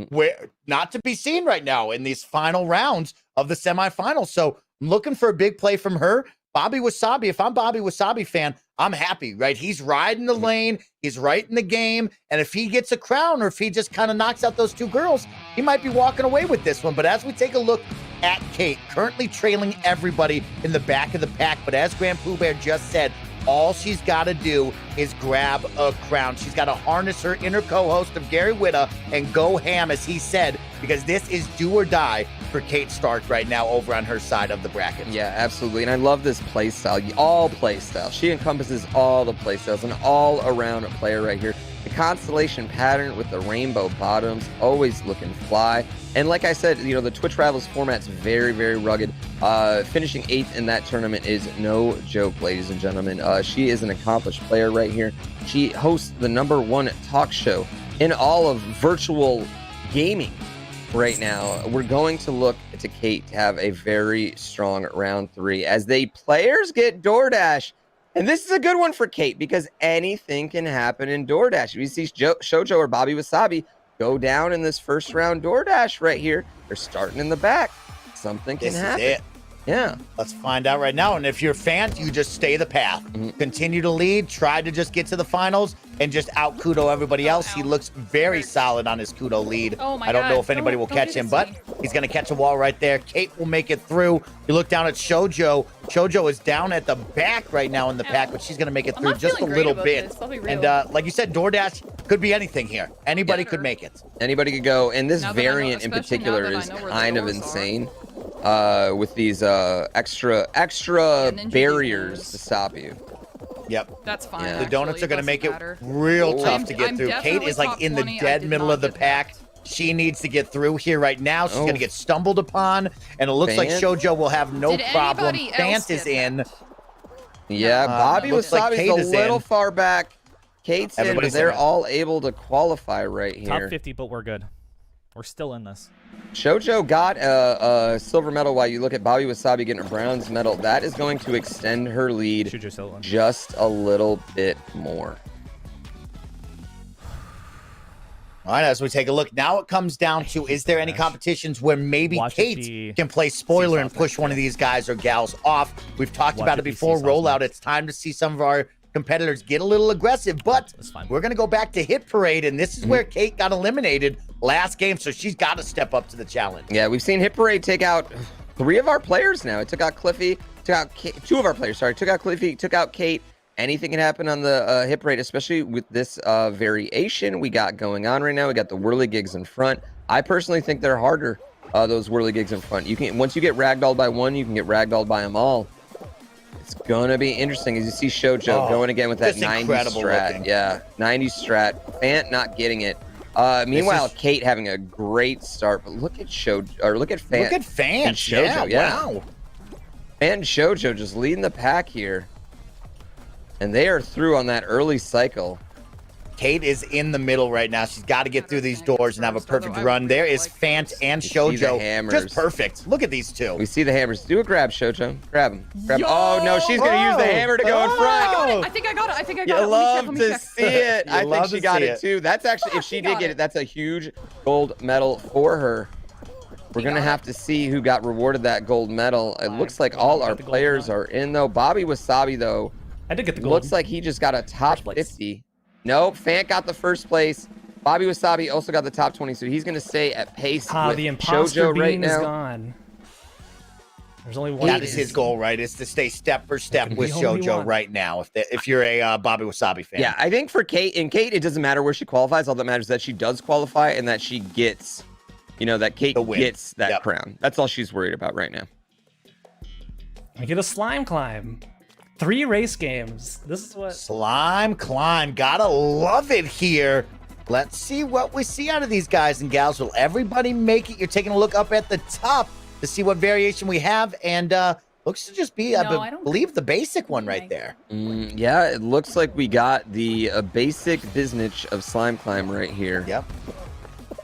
where not to be seen right now in these final rounds of the semifinals. So I'm looking for a big play from her. Bobby Wasabi, if I'm Bobby Wasabi fan, I'm happy, right? He's riding the lane. He's right in the game. And if he gets a crown or if he just kind of knocks out those two girls, he might be walking away with this one. But as we take a look at Kate, currently trailing everybody in the back of the pack. But as GrandPooBear just said, all she's got to do is grab a crown. She's got to harness her inner co-host of Gary Whitta and go ham, as he said, because this is do or die for Kate Stark right now over on her side of the bracket. Yeah, absolutely. And I love this play style, all play style. She encompasses all the play styles, an all-around player right here. The constellation pattern with the rainbow bottoms, always looking fly. And like I said, you know, the Twitch Rivals format's very, very rugged. Finishing 8th in that tournament is no joke, ladies and gentlemen. She is an accomplished player right here. She hosts the #1 talk show in all of virtual gaming right now. We're going to look to Kate to have a very strong round 3 as the players get DoorDash. And this is a good one for Kate because anything can happen in DoorDash. We see Shoujo or Bobby Wasabi go down in this first round DoorDash right here. They're starting in the back. Something can happen. This is it. Yeah. Let's find out right now. And if you're a fan, you just stay the path. Continue to lead. Try to just get to the finals and just out kudo everybody else. He looks very solid on his kudo lead. I don't know if anybody will catch him, but he's going to catch a wall right there. Kate will make it through. You look down at Shoujo. Shoujo is down at the back right now in the pack, but she's going to make it through just a little bit. And like you said, DoorDash could be anything here. Anybody could make it. Anybody could go. And this variant in particular is kind of insane. With these extra barriers to stop you. Yep. That's fine. The donuts are going to make it real tough to get through. Kate is like in the dead middle of the pack. She needs to get through here right now. She's going to get stumbled upon, and it looks like Shoujo will have no problem. Fant is in. Yeah, Bobby Wasabi's a little far back. Kate's in, but they're all able to qualify right here. Top 50, but we're good. We're still in this. Shoujo got a silver medal while you look at Bobby Wasabi getting a bronze medal. That is going to extend her lead just a little bit more. All right, as we take a look, now it comes down to, is there any competitions where maybe Kate can play spoiler and push one of these guys or gals off? We've talked about it before. Rollout, it's time to see some of our competitors get a little aggressive, but we're going to go back to Hit Parade, and this is where Kate got eliminated last game, so she's got to step up to the challenge. Yeah, we've seen Hit Parade take out 3 of our players now. It took out Cliffy, took out 2 of our players, sorry. Took out Cliffy, took out Kate. Anything can happen on the Hit Parade, especially with this variation we got going on right now. We got the whirligigs in front. I personally think they're harder those whirligigs in front. You can once you get ragdolled by one, you can get ragdolled by them all. It's gonna be interesting as you see Shoujo going again with that 90s strat. Looking. Yeah, 90s strat. Fant not getting it. Meanwhile, Kate having a great start, but look at Shoujo, or look at Fant. Look at Fant. And Shoujo, yeah. Wow. Fant and Shoujo just leading the pack here. And they are through on that early cycle. Kate is in the middle right now. She's got to get through these doors and have a perfect run. There is Fant and Shoujo. Just perfect. Look at these two. We see the hammers. Do a grab, Shoujo. Grab him. Grab him. Oh, no, she's going to use the hammer to go in front. I think I got it. I think I got it. You love to see it. I think she got it, too. That's actually, if she did get it, that's a huge gold medal for her. We're going to have to see who got rewarded that gold medal. It looks like all our players are in, though. Bobby Wasabi, though, I did get the gold. looks like he just got a top 50. Nope, Fant got the first place. Bobby Wasabi also got the top 20, so he's going to stay at pace with the imposter Shoujo right beam now. is gone. There's only one. That is his goal, right? Is to stay step for step with Shoujo right now. If you're a Bobby Wasabi fan. Yeah, I think for Kate, it doesn't matter where she qualifies. All that matters is that she does qualify and that she gets, that Kate gets that crown. That's all she's worried about right now. I get a slime climb. 3 race games. This is what Slime climb. Gotta love it here. Let's see what we see out of these guys and gals. Will everybody make it? You're taking a look up at the top to see what variation we have, and looks to just be, I believe, the basic one right there. Yeah, it looks like we got the basic business of slime climb right here. Yep.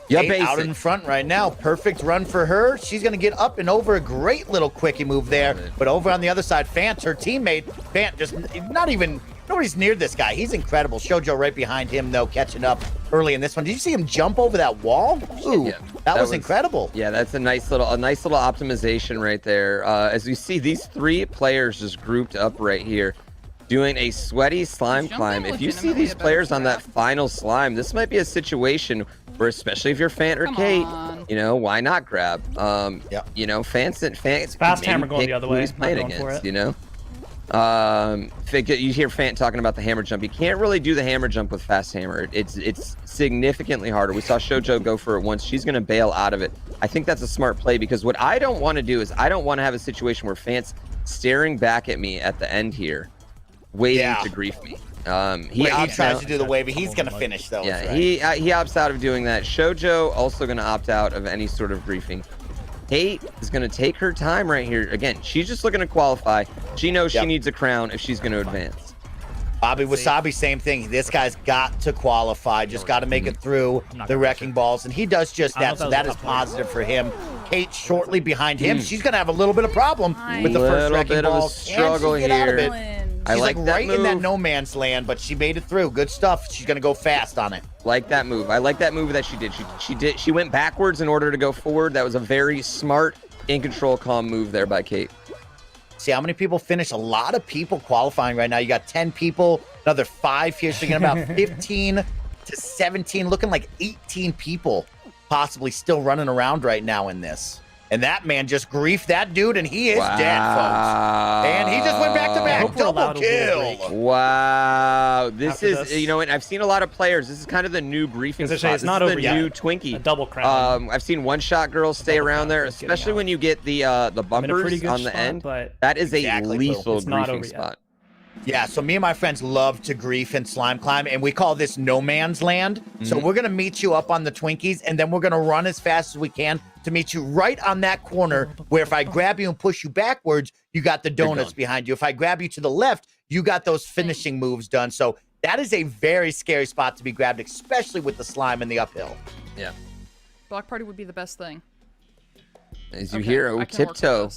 Yeah, Kate out in front right now. Perfect run for her. She's going to get up and over. A great little quickie move there. But over on the other side, Fant, her teammate, Fant, just nobody's near this guy. He's incredible. Shoujo right behind him, though, catching up early in this one. Did you see him jump over that wall? Ooh, yeah, that was incredible. Yeah, that's a nice little optimization right there. As you see, these 3 players just grouped up right here, doing a sweaty slime climb. If you see these players on that final slime, this might be a situation where, especially if you're Fant or Kate, why not grab? Fant's fast hammer going the other way. He's playing against, you hear Fant talking about the hammer jump. You can't really do the hammer jump with fast hammer. It's significantly harder. We saw Shoujo go for it once. She's going to bail out of it. I think that's a smart play because what I don't want to do is I don't want to have a situation where Fant's staring back at me at the end here, waiting to grief me. He tries to do the wave, but he's going to finish, though. Yeah, he opts out of doing that. Shoujo also going to opt out of any sort of griefing. Kate is going to take her time right here. Again, she's just looking to qualify. She knows she needs a crown if she's going to advance. Bobby Wasabi, same thing. This guy's got to qualify. Just got to make it through the wrecking balls, and he does just that. So that is positive for him. Kate shortly behind him. She's going to have a little bit of problem with the first wrecking ball. Struggle here. She's like right in that no man's land, but she made it through. Good stuff. She's going to go fast on it. Like that move. I like that move that she did. She went backwards in order to go forward. That was a very smart, in control, calm move there by Kate. See how many people finish? A lot of people qualifying right now. You got 10 people, another 5 here. So you're getting about 15 to 17, looking like 18 people possibly still running around right now in this. And that man just griefed that dude, and he is dead, folks. And he just went back-to-back. Double kill. Wow. This is, and I've seen a lot of players. This is kind of the new griefing spot. It's not over yet. New Twinkie. A double crown. I've seen one-shot girls stay around there, especially when you get the bumpers on the end. That is a lethal griefing spot. Yeah, so me and my friends love to grief and slime climb, and we call this no man's land. So we're going to meet you up on the Twinkies, and then we're going to run as fast as we can to meet you right on that corner where if I grab you and push you backwards, you got the donuts behind you. If I grab you to the left, you got those finishing moves done. So that is a very scary spot to be grabbed, especially with the slime in the uphill. Yeah. Block party would be the best thing. As you hear, tiptoe.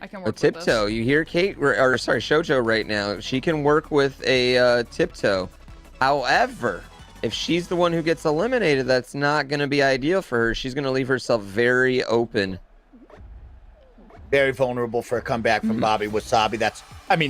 I can work with tiptoe. You hear Kate, or sorry, Shoujo right now. She can work with a tiptoe. However, if she's the one who gets eliminated, that's not going to be ideal for her. She's going to leave herself very open. Very vulnerable for a comeback from Bobby Wasabi.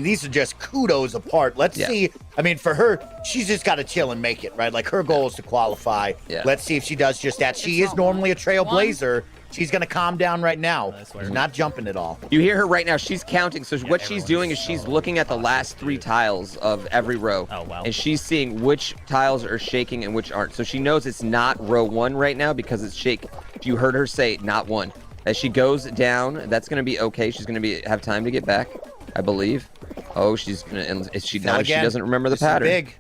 These are just kudos apart. Let's see. For her, she's just got to chill and make it, right? Like, her goal is to qualify. Yeah. Let's see if she does just that. She is normally a trailblazer. She's going to calm down right now. She's not jumping at all. You hear her right now. She's counting. So what she's doing is she's looking at the last 3 tiles of every row. Oh, wow. And she's seeing which tiles are shaking and which aren't. So she knows it's not row 1 right now because it's shaking. You heard her say not 1. As she goes down, that's going to be okay. She's going to have time to get back, I believe. Oh, she's going to... She doesn't remember the pattern. Big.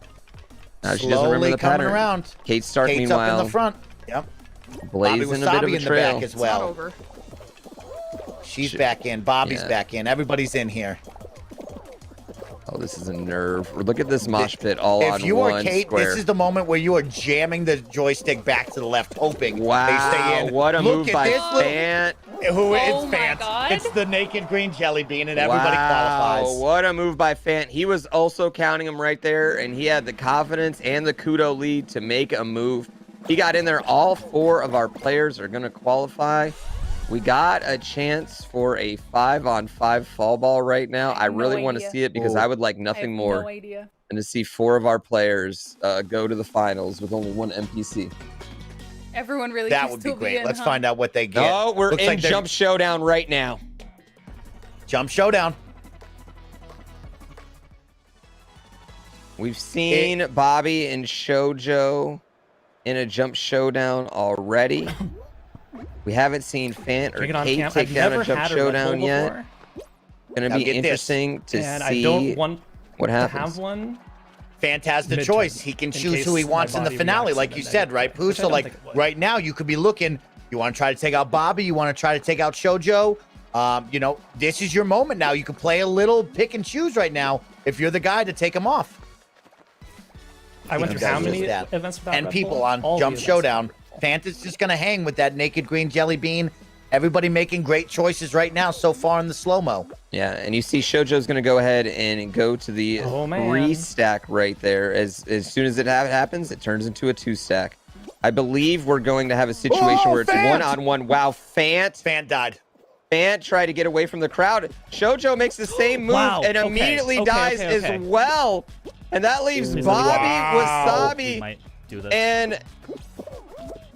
Now she doesn't remember the pattern. Around. Kate Stark, Kate's meanwhile, up in the front. Yep. blazing a bit of a in the trail. back as well. It's not over. She's back in. Bobby's back in. Everybody's in here. Oh, this is a nerve. Look at this mosh pit all on one If you are Kate, square. this is the moment where you are jamming the joystick back to the left, hoping they stay in. What a Look move by this Fant. Who is Oh my Fant? God. It's the naked green jelly bean, and everybody qualifies. What a move by Fant. He was also counting him right there, and he had the confidence and the kudo lead to make a move. He got in there. All 4 of our players are going to qualify. We got a chance for a 5-on-5 fall ball right now. I really want to see it because I would like nothing more than to see 4 of our players go to the finals with only 1 NPC. Everyone really That would be great. Let's find out what they get. Oh, we're Looks in like Jump Showdown right now. Jump Showdown. We've seen Bobby and Shoujo in a Jump Showdown already. We haven't seen Fant or Kate take down a Jump Showdown yet. Going to be interesting to and see I don't want what happens. To have one. Fant has the choice. He can choose who he wants in the finale, like you said, right, Pooh? So, like, right now, you could be looking, you want to try to take out Bobby, you want to try to take out Shoujo. You know, this is your moment now. You can play a little pick and choose right now if you're the guy to take him off. I went through how many events without and Red people Bull? on All Jump the Showdown. Fant is just going to hang with that naked green jelly bean. Everybody making great choices right now so far in the slow-mo. Yeah, and you see Shoujo's going to go ahead and go to the 3-stack right there. As soon as it happens, it turns into a 2-stack. I believe we're going to have a situation where it's one-on-one. Wow, Fant died. Fant tried to get away from the crowd. Shoujo makes the same move and immediately dies as well. And that leaves Bobby, Wasabi, and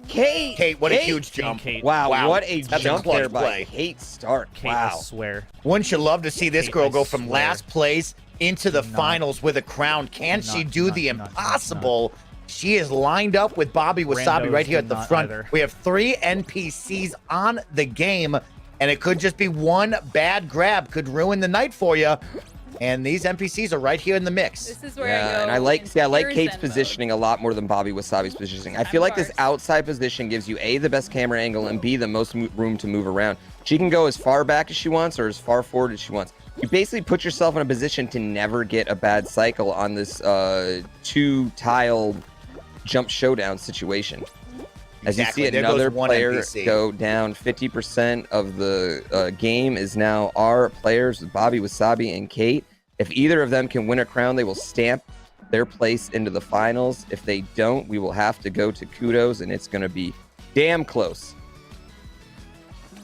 Kate. Kate, what a huge jump. Wow, what a That's jump clutch there by play. Kate Stark. Kate, I swear. Wouldn't you love to see this girl go from last place into the finals with a crown? Can she do the impossible? She is lined up with Bobby Wasabi right here at the front. We have 3 NPCs on the game, and it could just be one bad grab could ruin the night for you. And these NPCs are right here in the mix. This is where I go. And I like Kate's positioning a lot more than Bobby Wasabi's positioning. I feel like this outside position gives you A, the best camera angle, and B, the most room to move around. She can go as far back as she wants or as far forward as she wants. You basically put yourself in a position to never get a bad cycle on this 2-tile Jump Showdown situation. As you see another player go down, 50% of the game is now our players, Bobby Wasabi and Kate. If either of them can win a crown, they will stamp their place into the finals. If they don't, we will have to go to kudos, and it's going to be damn close.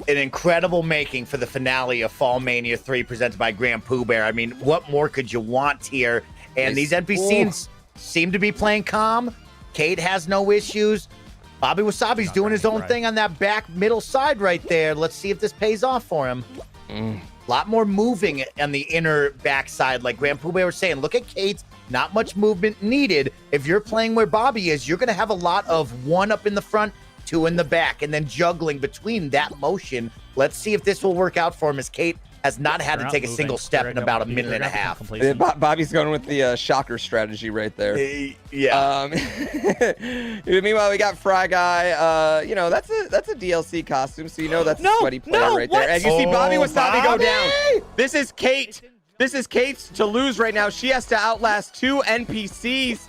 An incredible making for the finale of FallMania 3 presented by GrandPooBear. I mean, what more could you want here? And these NPCs seem to be playing calm. Kate has no issues. Bobby Wasabi's doing his own thing on that back middle side right there. Let's see if this pays off for him. A lot more moving on the inner backside, like GrandPooBear was saying. Look at Kate. Not much movement needed. If you're playing where Bobby is, you're going to have a lot of 1 up in the front, 2 in the back, and then juggling between that motion. Let's see if this will work out for him, as Kate has not had to take a single step in about a minute and a half. Bobby's going with the shocker strategy right there. Meanwhile, we got Fry Guy. You know, that's a DLC costume, so you know that's a sweaty player right there. And you see Bobby Wasabi go down. This is Kate. This is Kate's to lose right now. She has to outlast 2 NPCs.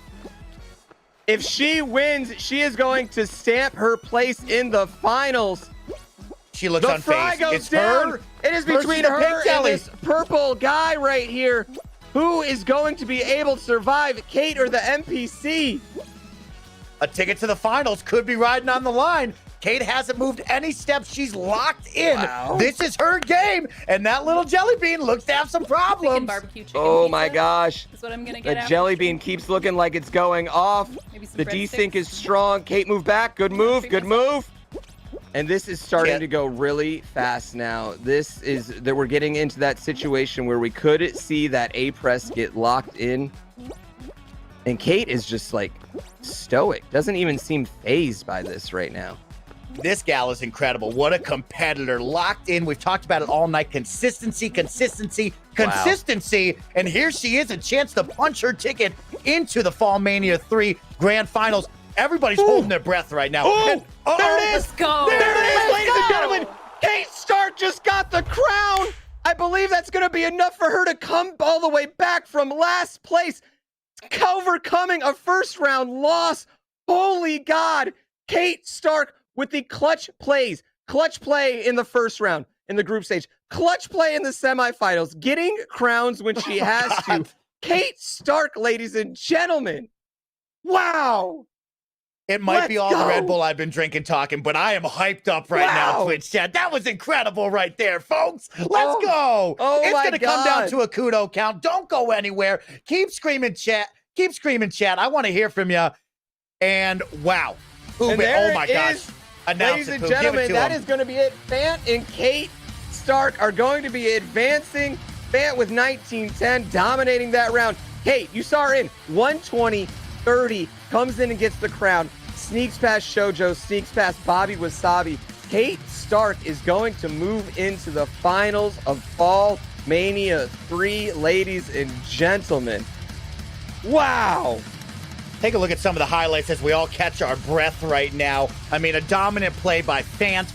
If she wins, she is going to stamp her place in the finals. She looks unfazed. The Fry goes it's down. her. It is between her and this purple guy right here. Who is going to be able to survive, Kate or the NPC? A ticket to the finals could be riding on the line. Kate hasn't moved any steps. She's locked in. Wow. This is her game. And that little jelly bean looks to have some problems. Oh my gosh. Is what I'm gonna get the jelly bean keeps looking like it's going off. The desync is strong. Kate, move back. Good move. Good move. And this is starting to go really fast now. This is that we're getting into that situation where we could see that A press get locked in. And Kate is just like stoic. Doesn't even seem phased by this right now. This gal is incredible. What a competitor. Locked in. We've talked about it all night. Consistency. And here she is, a chance to punch her ticket into the FallMania 3 Grand Finals. Everybody's holding their breath right now. There it is. Let's go. There it is, ladies and gentlemen. Kate Stark just got the crown. I believe that's going to be enough for her to come all the way back from last place, overcoming a first-round loss. Holy God. Kate Stark with the clutch play in the first round in the group stage, clutch play in the semifinals, getting crowns when she has to. Kate Stark, ladies and gentlemen. Wow. It might be all the Red Bull I've been drinking talking, but I am hyped up right now, Twitch chat. That was incredible right there, folks. Let's go. It's going to come down to a kudo count. Don't go anywhere. Keep screaming, chat. I want to hear from you. And wow. Oh my gosh. Ladies and gentlemen, that is going to be it. Fant and Kate Stark are going to be advancing. Fant with 19-10, dominating that round. Kate, you saw her in 120-30, comes in and gets the crown. Sneaks past Shoujo, sneaks past Bobby Wasabi. Kate Stark is going to move into the finals of FallMania 3, ladies and gentlemen. Wow. Take a look at some of the highlights as we all catch our breath right now. I mean, a dominant play by Fant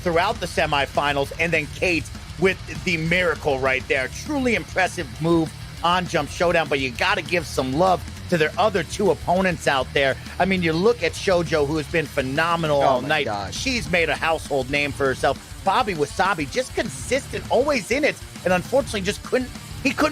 throughout the semifinals, and then Kate with the miracle right there. Truly impressive move on Jump Showdown, but you got to give some love to their other two opponents out there. I mean, you look at Shoujo, who has been phenomenal all night. Gosh. She's made a household name for herself. Bobby Wasabi, just consistent, always in it, and unfortunately just couldn't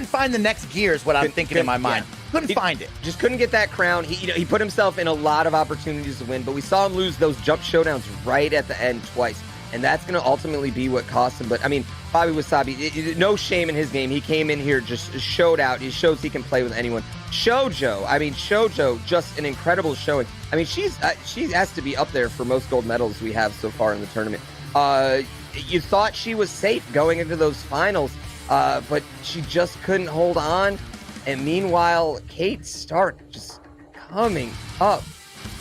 find the next gear is what I'm thinking in my mind. Couldn't find it. Just couldn't get that crown. He put himself in a lot of opportunities to win, but we saw him lose those jump showdowns right at the end twice. And that's going to ultimately be what cost him. But, I mean, Bobby Wasabi, no shame in his game. He came in here, just showed out. He shows he can play with anyone. Shoujo, just an incredible showing. I mean, she has to be up there for most gold medals we have so far in the tournament. You thought she was safe going into those finals, but she just couldn't hold on. And meanwhile, Kate Stark just coming up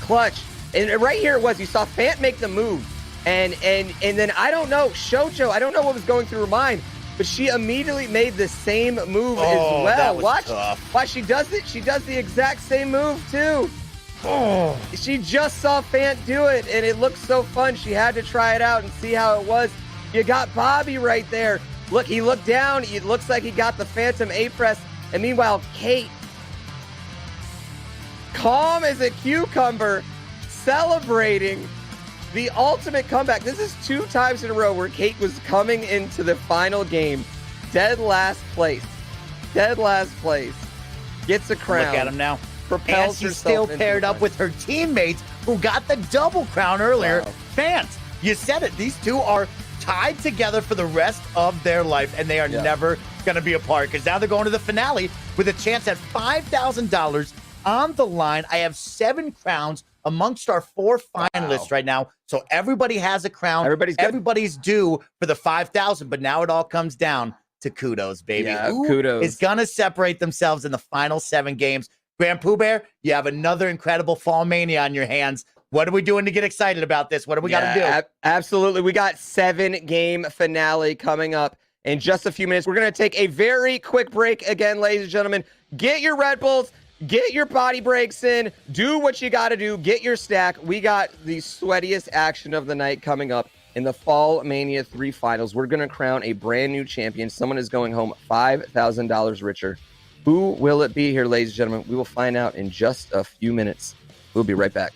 clutch. And right here it was, you saw Fant make the move. And then I don't know, Shoujo, I don't know what was going through her mind, but she immediately made the same move as well. That was Watch, tough. Watch, she does it. She does the exact same move too. Oh. She just saw Fant do it, and it looked so fun. She had to try it out and see how it was. You got Bobby right there. Look, he looked down. It looks like he got the Phantom A-press. And meanwhile, Kate, calm as a cucumber, celebrating the ultimate comeback. This is 2 times in a row where Kate was coming into the final game, dead last place. Gets a crown. Look at him now. Propels and she's herself still paired up with her teammates who got the double crown earlier. Wow. Fans, you said it. These two are tied together for the rest of their life, and they are never going to be apart, because now they're going to the finale with a chance at $5,000 on the line. I have 7 crowns amongst our 4 finalists right now, so everybody has a crown. Everybody's due for the 5,000, but now it all comes down to kudos, baby. Kudos is going to separate themselves in the final 7 games. GrandPooBear, you have another incredible FallMania on your hands. What are we doing to get excited about this? What do we got to do? Absolutely. We got 7-game finale coming up in just a few minutes. We're going to take a very quick break again, ladies and gentlemen. Get your Red Bulls, get your body breaks in, do what you got to do, get your stack. We got the sweatiest action of the night coming up in the FallMania 3 finals. We're going to crown a brand new champion. Someone is going home $5,000 richer. Who will it be here, ladies and gentlemen? We will find out in just a few minutes. We'll be right back.